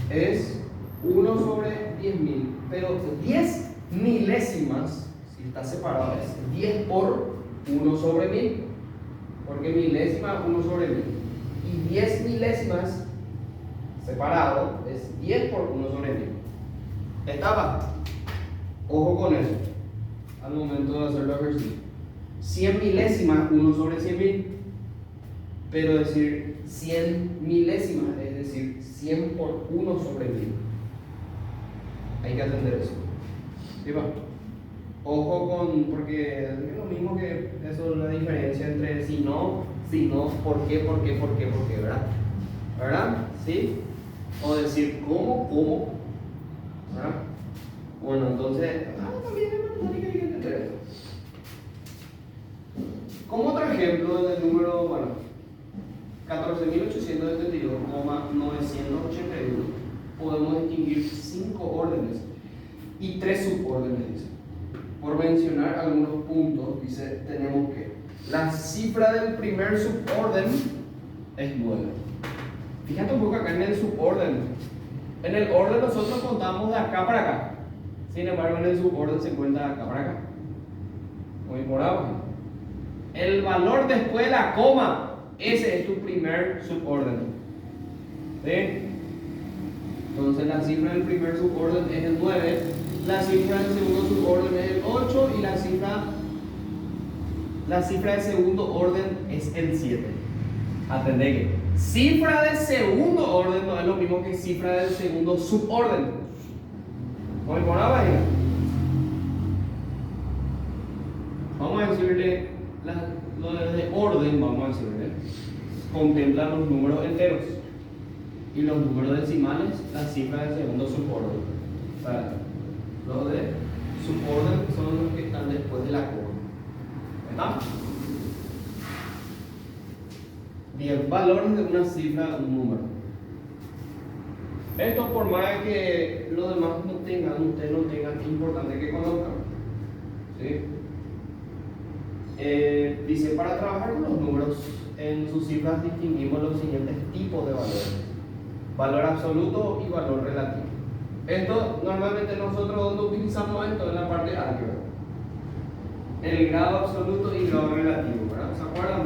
S1: es 1 sobre 10.000, pero 10 milésimas, si está separado, es 10 por 1 sobre 1000, porque milésima 1 sobre 1000, y 10 milésimas separado es 10 por 1 sobre 1000. Estaba, ojo con eso, al momento de hacer el ejercicio. 100 milésimas 1 sobre 100.000, pero decir 100 milésimas, es decir, 100 por 1 sobre 1000. Hay que atender eso. ¿Sí va? Ojo con, porque es lo mismo que eso es la diferencia entre si no, por qué, ¿verdad? ¿Verdad? ¿Sí? O decir cómo, ¿verdad? Bueno, entonces, también en matemática hay que entender eso. Como otro ejemplo del número, bueno, 14.872,981, podemos distinguir 5 órdenes y 3 subórdenes, dice. Por mencionar algunos puntos, dice, tenemos que la cifra del primer suborden es 9. Fíjate un poco acá en el suborden. En el orden nosotros contamos de acá para acá. Sin embargo, en el suborden se cuenta de acá para acá. Muy por abajo. El valor después de la coma, ese es tu primer suborden. ¿Sí? Entonces la cifra del primer suborden es el 9. La cifra del segundo suborden es el 8 y la cifra del segundo orden es el 7. Atendé que cifra del segundo orden no es lo mismo que cifra del segundo suborden. ¿Voy por abajo? Vamos a decirle lo de orden, vamos a decirle, contempla los números enteros y los números decimales, la cifra del segundo suborden. O sea, los de suborden son los que están después de la coma. ¿Verdad? Bien, valores de una cifra, un número. Esto, por más que los demás no tengan, ustedes no tengan, es importante que conozcan. ¿Sí? Dice, para trabajar con los números, en sus cifras distinguimos los siguientes tipos de valores: valor absoluto y valor relativo. Esto normalmente nosotros donde utilizamos esto en la parte álgebra, el grado absoluto y grado relativo, ¿verdad? ¿Se acuerdan?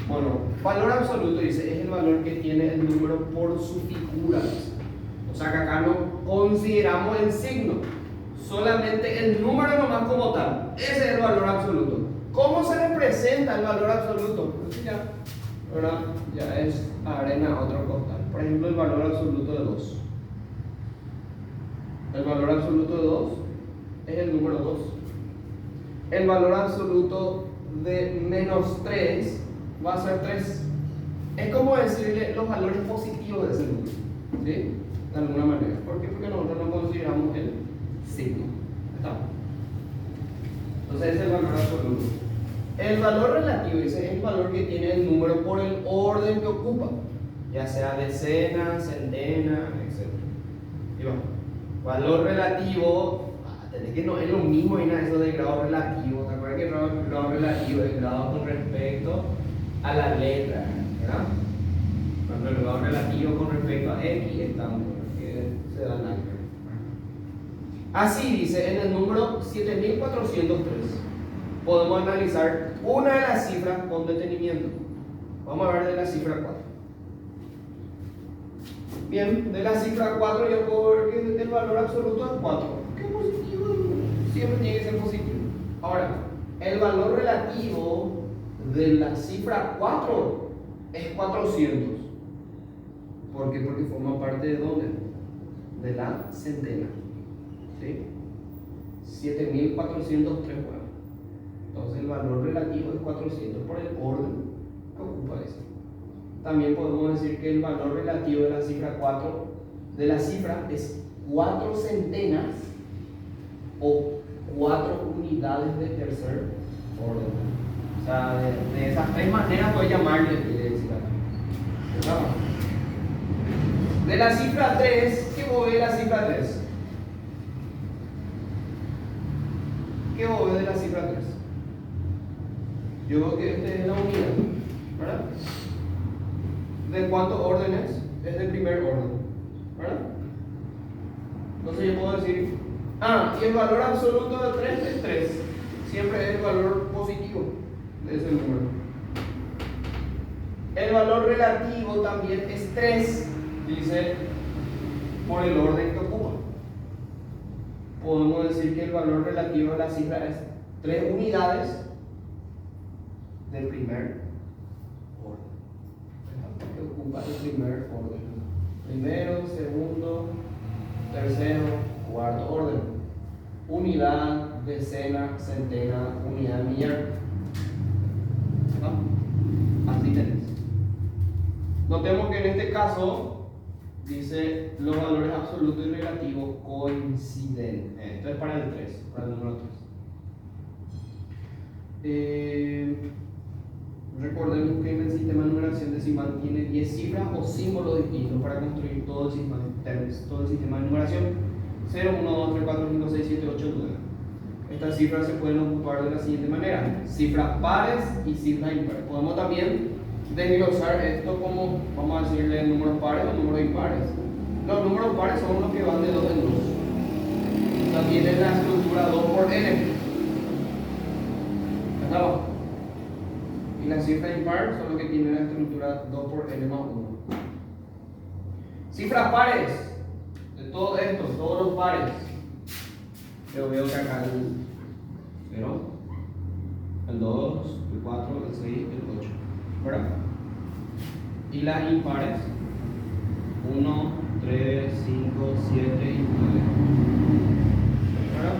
S1: Bueno, valor absoluto, dice, es el valor que tiene el número por su figura. O sea que acá no consideramos el signo, solamente el número nomás como tal. Ese es el valor absoluto. ¿Cómo se representa el valor absoluto? Pues ya, ¿verdad? Ya es arena a otro costal. Por ejemplo, el valor absoluto de 2. El valor absoluto de 2 es el número 2. El valor absoluto de menos 3 va a ser 3. Es como decirle los valores positivos de ese número, ¿sí? De alguna manera. ¿Por qué? Porque nosotros no consideramos el signo. ¿Está? Entonces ese es el valor absoluto. El valor relativo, dice, es el valor que tiene el número por el orden que ocupa, ya sea decena, centena, etc. Y bueno, valor relativo, tenés que no es lo mismo y nada eso de grado relativo. ¿Te acuerdas que el grado relativo es grado con respecto a la letra, ¿verdad? Cuando el grado relativo con respecto a X estamos, que se dan ahí. Así dice, en el número 7403 podemos analizar una de las cifras con detenimiento. Vamos a ver de la cifra 4. Bien, de la cifra 4 yo puedo ver que el valor absoluto es 4. ¿Qué positivo? Siempre tiene que ser positivo. Ahora, el valor relativo de la cifra 4 es 400. ¿Por qué? Porque forma parte de ¿dónde? De la centena. ¿Sí? 7403. Bueno. Entonces el valor relativo es 400 por el orden que ocupa eso. También podemos decir que el valor relativo de la cifra 4 de la cifra es 4 centenas o 4 unidades de tercer orden. O sea, de esas 3 maneras puedes llamarle, decir acá. De la cifra 3, ¿qué vos ves de la cifra 3? ¿Qué vos ves de la cifra 3? Yo veo que este es la unidad, ¿verdad? ¿De cuántos órdenes? Es del primer orden, ¿verdad? Entonces yo puedo decir, y el valor absoluto de 3 es 3. Siempre es el valor positivo de ese número. El valor relativo también es 3, dice, por el orden que ocupa. Podemos decir que el valor relativo de la cifra es 3 unidades del primer orden. Que ocupa el primer orden. Primero, segundo, tercero, cuarto orden. Unidad decena, centena, unidad, millar. ¿No? Así tenés. Notemos que en este caso dice los valores absolutos y relativos coinciden. Esto es para el 3, para el número 3. Recordemos que en el sistema de numeración decimal tiene 10 cifras o símbolos distintos para construir todo el sistema de numeración. 0, 1, 2, 3, 4, 5, 6, 7, 8, 9. Estas cifras se pueden ocupar de la siguiente manera: cifras pares y cifras impares. Podemos también desglosar esto como, vamos a decirle, números pares o números impares. Los números pares son los que van de 2 en 2. O sea, tienen la estructura 2 por n. ¿Está abajo? Y las cifras impares son los que tienen la estructura 2 por n más 1. Cifras pares, de todos estos, todos los pares. Yo veo que acá el 0, el 2, el 4, el 6, el 8. ¿Verdad? Y las impares: 1, 3, 5, 7 y 9. ¿Verdad?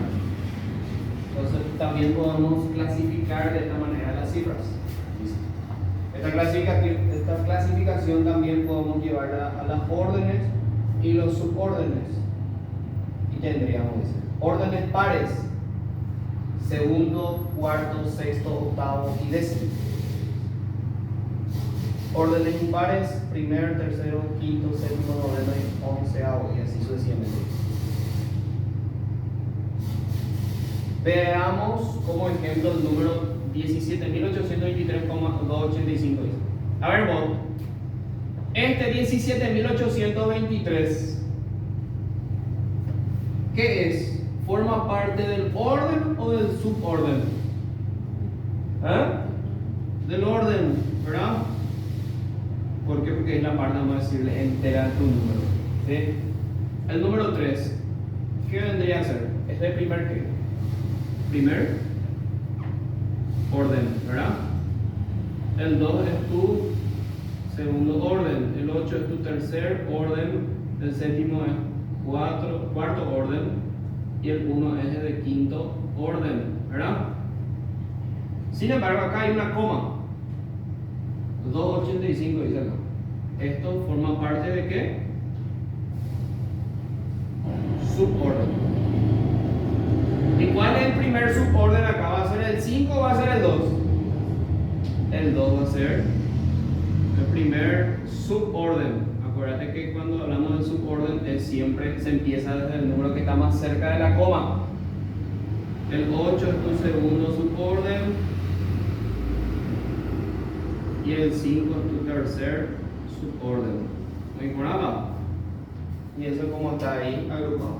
S1: Entonces también podemos clasificar de esta manera las cifras. Esta clasificación también podemos llevarla a las órdenes y los subórdenes. Y tendríamos órdenes pares: segundo, cuarto, sexto, octavo y décimo. Órdenes impares: primero, tercero, quinto, séptimo, noveno y onceavo, y así sucesivamente. Veamos como ejemplo el número 17.823,285. A ver vos, este 17.823, ¿qué es? ¿Forma parte del orden o del suborden? Del orden, ¿verdad? ¿Por qué? Porque es la parte, vamos a decirle, entera de tu número. ¿Sí? El número 3, ¿qué vendría a ser? Es el primer orden, ¿verdad? El 2 es tu segundo orden, el 8 es tu tercer orden, el séptimo es cuarto orden y el 1 es el de quinto orden, ¿verdad? Sin embargo, acá hay una coma. 285 dice acá. Esto forma parte de ¿qué? Suborden. ¿Y cuál es el primer suborden acá? ¿Va a ser el 5 o va a ser el 2? El 2 va a ser el primer suborden. Acuérdate que cuando hablamos del suborden siempre se empieza desde el número que está más cerca de la coma. El 8 es tu segundo suborden y el 5 es tu tercer suborden. ¿No ignoraba? Y eso como está ahí agrupado.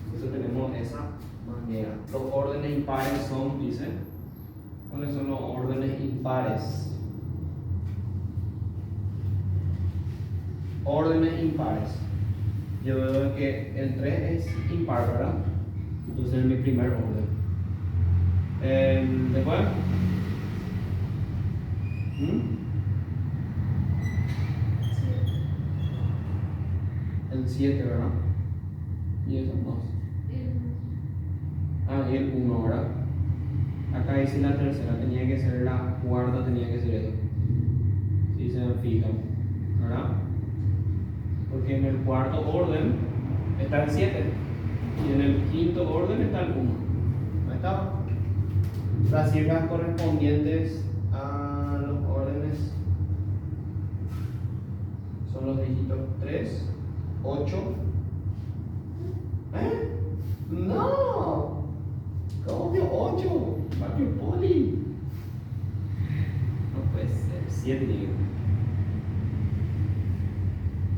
S1: Entonces tenemos esa manera. Los órdenes impares son, dice, ¿cuáles son los órdenes impares? Órdenes impares. Yo veo que el 3 es impar, ¿verdad? Entonces es mi primer orden. Después, el 7, ¿verdad? Y esos dos. Y el 1, ¿verdad? Acá dice la tercera, tenía que ser la cuarta, tenía que ser eso. Si se fijan, ¿verdad? Porque en el cuarto orden está el 7 y en el quinto orden está el 1. Ahí está. Las cifras correspondientes a los órdenes son los dígitos 3, 8. No, ¿cómo que 8? Papi Poli. No puede ser, 7 digo.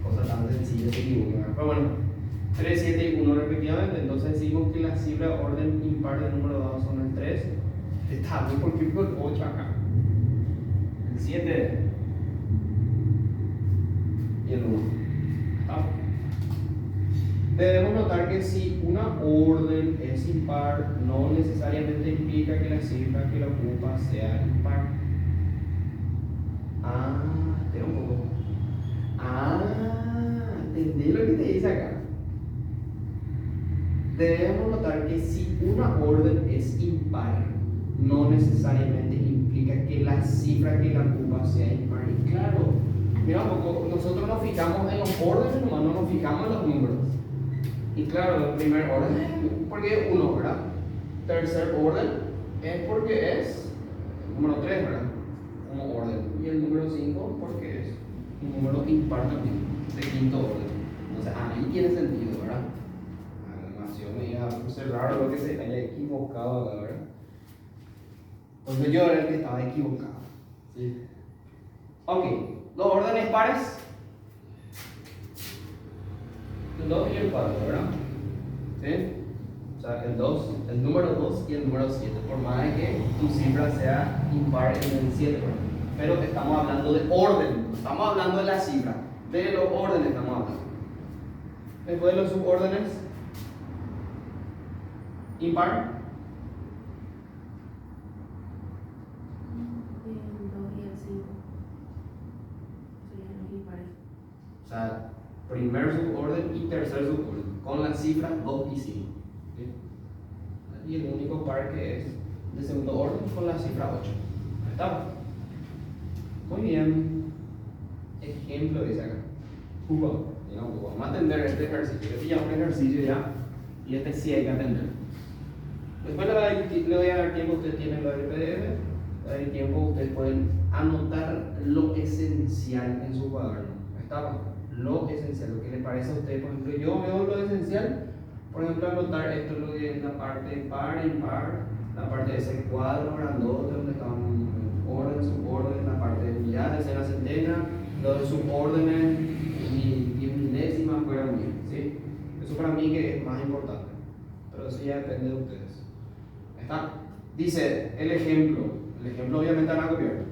S1: Cosa tan sencilla se equivoca. Pero bueno, 3, 7 y 1 respectivamente. Entonces decimos que las cifras orden impar del número 2 son el 3. Está bien, porque tengo el 8 acá. El 7 y el 1. Debemos notar que si una orden es impar, no necesariamente implica que la cifra que la ocupa sea impar. Espera un poco. ¿Entendés lo que te dice acá? debemos notar que si una orden es impar, no necesariamente implica que la cifra que la ocupa sea impar. Y claro, mira un poco, nosotros nos fijamos en los órdenes, nomás no nos fijamos en los números. Y claro, el primer orden es porque es 1, ¿verdad? Tercer orden es porque es número 3, ¿verdad? Como orden. Y el número 5 porque es un número impar también, de quinto orden. Entonces ahí tiene sentido, ¿verdad? Demasiado me iba a ser raro lo que se haya equivocado acá, ¿verdad? Entonces yo era el que estaba equivocado. ¿Sí? Ok, los órdenes pares. El 2 y el 4, ¿verdad? ¿Sí? O sea, el 2, el número 2 y el número 7. Por más de que tu cifra sea impar en el 7, ¿verdad? Pero estamos hablando de orden, no estamos hablando de la cifra, de los órdenes estamos hablando. Después de los subórdenes, impar.
S2: El 2 y el 5 serían los impares.
S1: O sea, primer suborden y tercer suborden, con las cifras 2 y 5. ¿Sí? Y el único par que es de segundo orden con la cifra 8. Ahí está. Muy bien. Ejemplo dice acá. Jugó. Vamos a atender este ejercicio. Este ya es un ejercicio ya. Y este sí hay que atender. Después le voy a dar tiempo. Ustedes tienen lo del PDF. Le doy tiempo. Ustedes pueden anotar lo esencial en su cuaderno. Está lo esencial. Lo que les parece a ustedes. Por ejemplo, yo veo lo esencial. Por ejemplo, anotar esto lo de la parte par, impar. La parte de ese cuadro grandote donde están orden, suborden, la parte de unidad, decena, centena, lo de subórdenes, 10 milésimas, fuera muy bien, ¿sí? Eso para mí que es más importante, pero eso ya depende de ustedes. ¿Está? Dice el ejemplo obviamente van a copiar.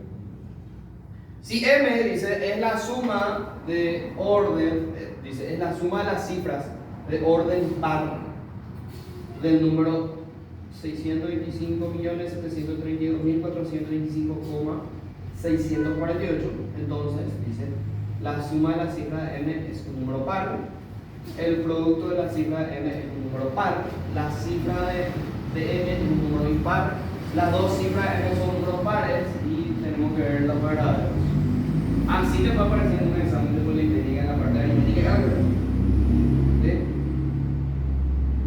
S1: Si M, dice, es la suma de orden, dice, es la suma de las cifras de orden par del número 625.732.425,648. Entonces, dice, la suma de la cifra de n es un número par, el producto de la cifra de n es un número par, la cifra de n es un número impar, las dos cifras de n son números pares y tenemos que ver los verdaderos. Así les va a aparecer en un examen de politécnica en la parte de aritmética y cálculo. ¿Sí?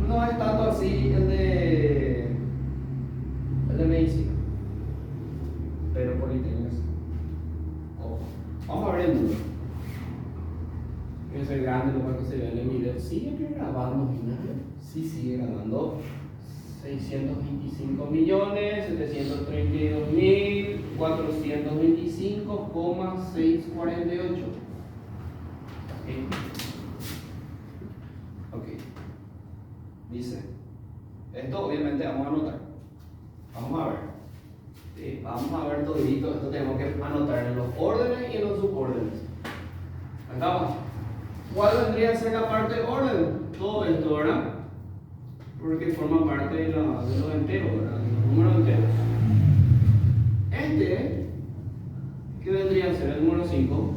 S1: No es tanto así el de medicina, pero politécnica sí. Vamos a ver el número. Voy a ser grande lo para que se vea en el video. ¿Sigue grabando? Sí, sigue grabando. 622.732.425,648. Ok. Dice, esto obviamente vamos a anotar. Vamos a ver. Sí, vamos a ver todito. Esto tenemos que anotar en los órdenes y en los subórdenes. Acá vamos. ¿Cuál vendría a ser la parte de orden? Todo esto, ¿verdad? Porque forma parte de los enteros, ¿verdad? De los números enteros. Este, ¿qué vendría a ser el número 5?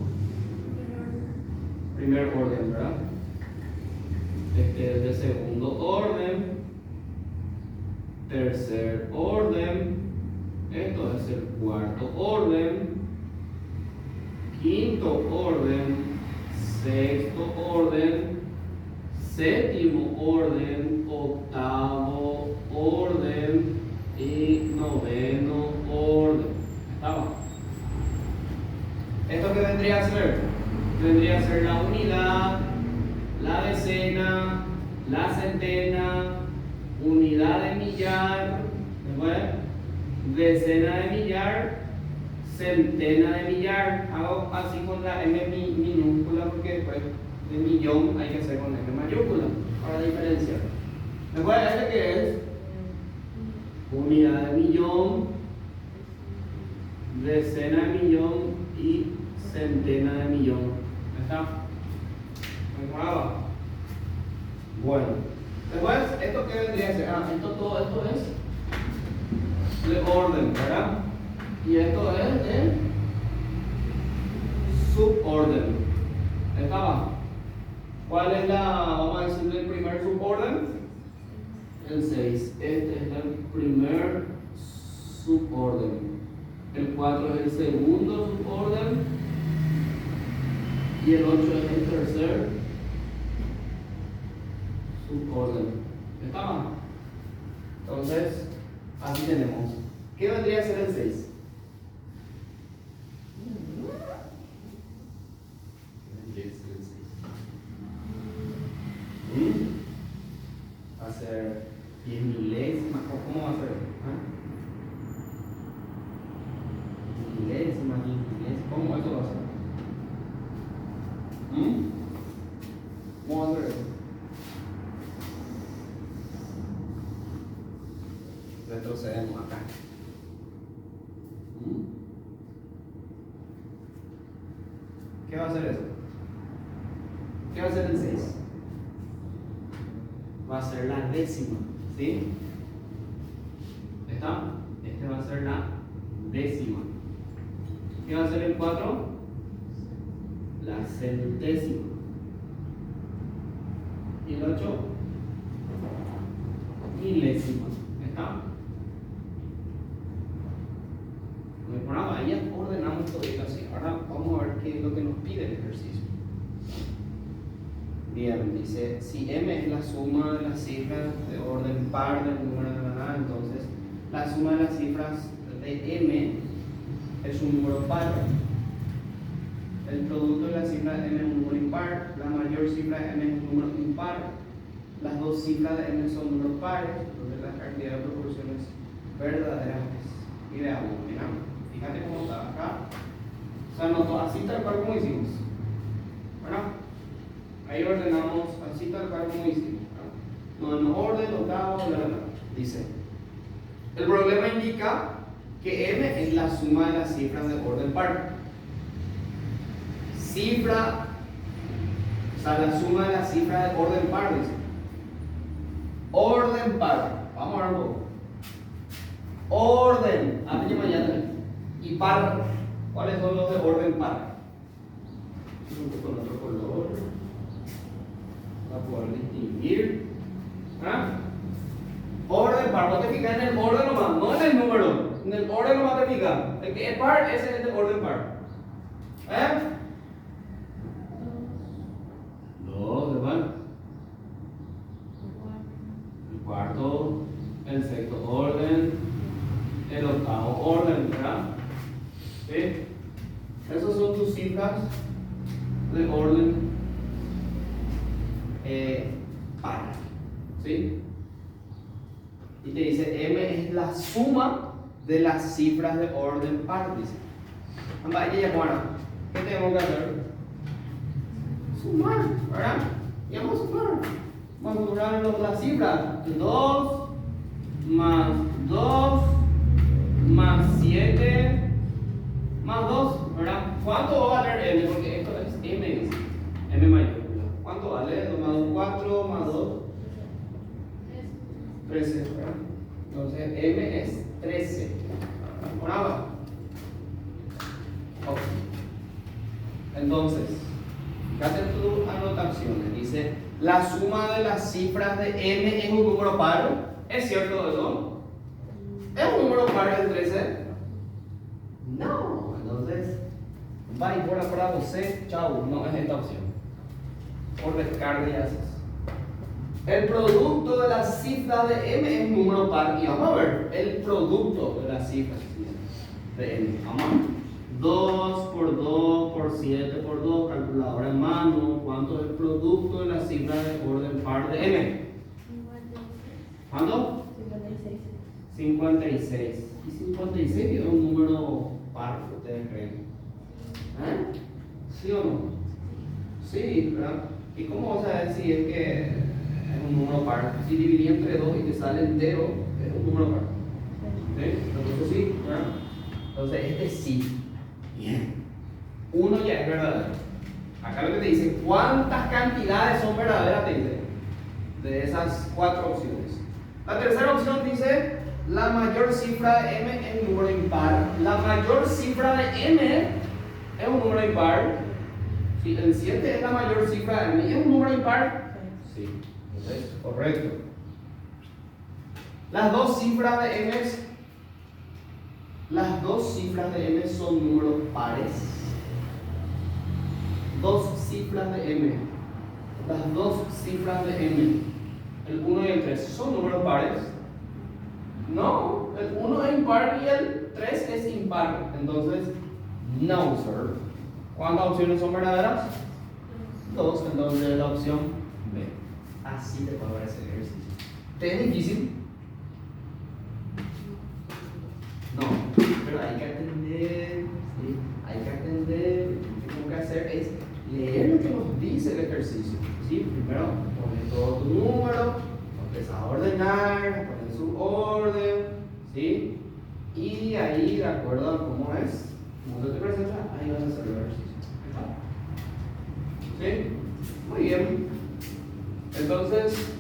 S1: Primer orden, ¿verdad? Este es de segundo orden. Tercer orden. Esto es el cuarto orden. Quinto orden. Sexto orden. Séptimo orden. Octavo orden. Y noveno orden. ¿Estamos? ¿Esto qué vendría a ser? Vendría a ser la unidad, la decena, la centena, unidad de millar, después decena de millar, centena de millar. Hago así con la M minúscula porque después de millón hay que hacer con M mayúscula para diferenciar. Después este que es unidad de millón, decena de millón y centena de millón. ¿Está? Bueno, después, ¿esto qué vendría a ser? Todo esto es de orden, ¿verdad? Y esto es de suborden. ¿Está? ¿Cuál es vamos a decirle el primer suborden? 6. Este es el primer suborden. El 4 es el segundo suborden. Y el 8 es el tercer suborden. ¿Está mal? Entonces, así tenemos. ¿Qué vendría a ser el 6? Va a ser 10 milésimas. ¿Cómo va a ser? Milésimas, 10 milésimas. ¿Cómo esto va a ser? ¿Cómo va a ser eso? Retrocedemos acá. ¿Qué va a hacer eso? ¿Qué va a hacer el 6? Va a ser la décima, ¿sí? ¿Está? Este va a ser la décima. ¿Qué va a ser el 4? La centésima. ¿Y el 8? Milésima. ¿Está? Bueno, ahí ya ordenamos todo esto así. Ahora vamos a ver qué es lo que nos pide el ejercicio. Bien, dice, si m es la suma de las cifras de orden par del número de la entonces la suma de las cifras de m es un número par. El producto de las cifras de m es un número impar. La mayor cifra de m es un número impar. Las dos cifras de m son números pares, entonces la cantidad de proporciones verdaderas. Y veamos, mira, fíjate cómo está acá. O sea, no, así tal cual como hicimos. ¿Verdad? Ahí ordenamos así tal cual como hicimos. No en orden, octavo, bla, bla, bla. Dice, el problema indica que m es la suma de las cifras de orden par. Cifra, o sea, la suma de las cifras de orden par, dice. Orden par. Vamos a ver un poco. Orden. Y par. ¿Cuáles son los de orden par? Con otro color. Para poder distinguir. Orden par. Vos te fijas en el orden nomás, no en el número. En el orden nomás te fijas. El que es par, ese es el de orden par. Dos, ¿verdad? El cuarto, el sexto orden, el octavo orden, ¿verdad? ¿Sí? Esas son tus cifras de orden par. ¿Sí? Y te dice, m es la suma de las cifras de orden par, dice. ¿Qué tenemos que hacer? Sumar, ¿verdad? Y vamos a sumar. Vamos a sumar las cifras. 2 más 2 más 7 más 2, ¿verdad? ¿Cuánto va a valer m? Porque esto es m, dice. M mayúscula. ¿Cuánto vale? 2 más 2, 4 más 2, 13, ¿verdad? Entonces m es 13. ¿Ahora? Ok. Entonces, fíjate tus anotaciones. Dice, la suma de las cifras de m es un número par. ¿Es cierto eso? ¿Es un número par el 13? No. Entonces, va y por la prueba C, chau, no es esta opción. Por descarga y haces. El producto de las cifras de m es un número par. Y vamos a ver el producto de las cifras de m. Vamos a ver. 2 por 2 por 7 por 2, calculadora en mano. ¿Cuánto es el producto de las cifras de orden par de m? ¿Cuánto? 56. Y 56 es un número par, ¿ustedes creen? ¿Sí o no? Sí, ¿verdad? ¿Y cómo vas a ver si es que es un número par? Si dividí entre 2 y te sale entero, es un número par. ¿Sí? Entonces sí, ¿verdad? Entonces este sí. Bien. Uno ya es verdadero. Acá lo que te dice, ¿cuántas cantidades son verdaderas? Te dice, de esas 4 opciones. La tercera opción dice, la mayor cifra de m es un número impar. La mayor cifra de m es un número impar. Si el 7 es la mayor cifra de m, ¿es un número impar? Sí. Entonces, correcto. Las dos cifras de m, las dos cifras de m son números pares. Dos cifras de m. Las dos cifras de m, el 1 y el 3, ¿son números pares? No, el 1 es impar y el 3 es impar. Entonces, no, sir. ¿Cuántas opciones son verdaderas? Dos, entonces la opción B. Así te puedo ver ese ejercicio. ¿Te es difícil? No, pero hay que atender, ¿sí? Hay que atender. Lo que tengo que hacer es leer lo que nos dice el ejercicio. ¿Sí? Primero, pones todo tu número, empiezas a ordenar, pones su orden, ¿sí? Y ahí, de acuerdo a cómo es, cómo se te presenta, ahí vas a hacer el ejercicio. ¿Sí? Muy bien. Entonces,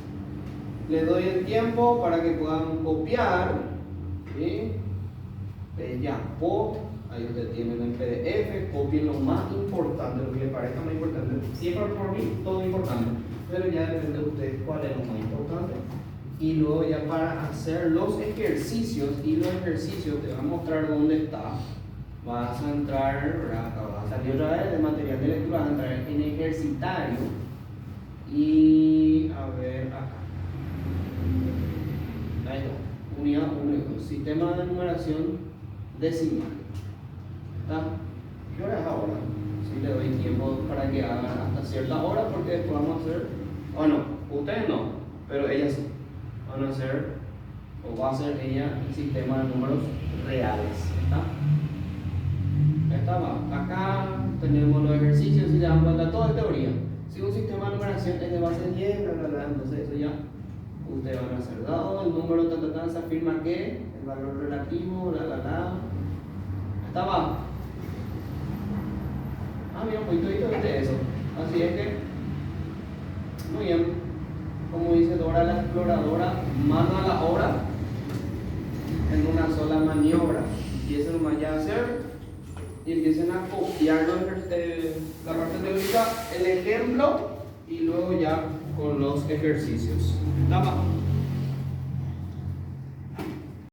S1: les doy el tiempo para que puedan copiar. ¿Sí? Ya, ahí ustedes tienen el PDF, copien lo más importante, lo que les parezca más importante. Siempre por mí, todo importante, pero ya depende de ustedes cuál es lo más importante. Y luego ya para hacer los ejercicios, y los ejercicios te van a mostrar dónde está. Vas a entrar, acá vas a salir otra vez de material de lectura, vas a entrar en ejercitario y a ver acá. Ahí está, unidad 1 y 2, sistema de numeración decimal. ¿Está? ¿Qué hora es ahora? Si le doy tiempo para que hagan hasta cierta hora, porque después vamos a hacer, o no, ustedes no, pero ella sí, van a hacer, o va a hacer ella el sistema de números reales. ¿Está? Acá tenemos los ejercicios, si se dan cuenta, todo es teoría. Si un sistema de numeración es de base 10, entonces eso ya ustedes van a hacer. Dado el número, se afirma que el valor relativo, estaba. Mira, pues de eso. Así es que, muy bien. Como dice Dora la exploradora, mano a la obra en una sola maniobra. Empiecen nomás ya a hacer. Y empiecen a copiar la parte teórica, el ejemplo y luego ya con los ejercicios. ¿Está?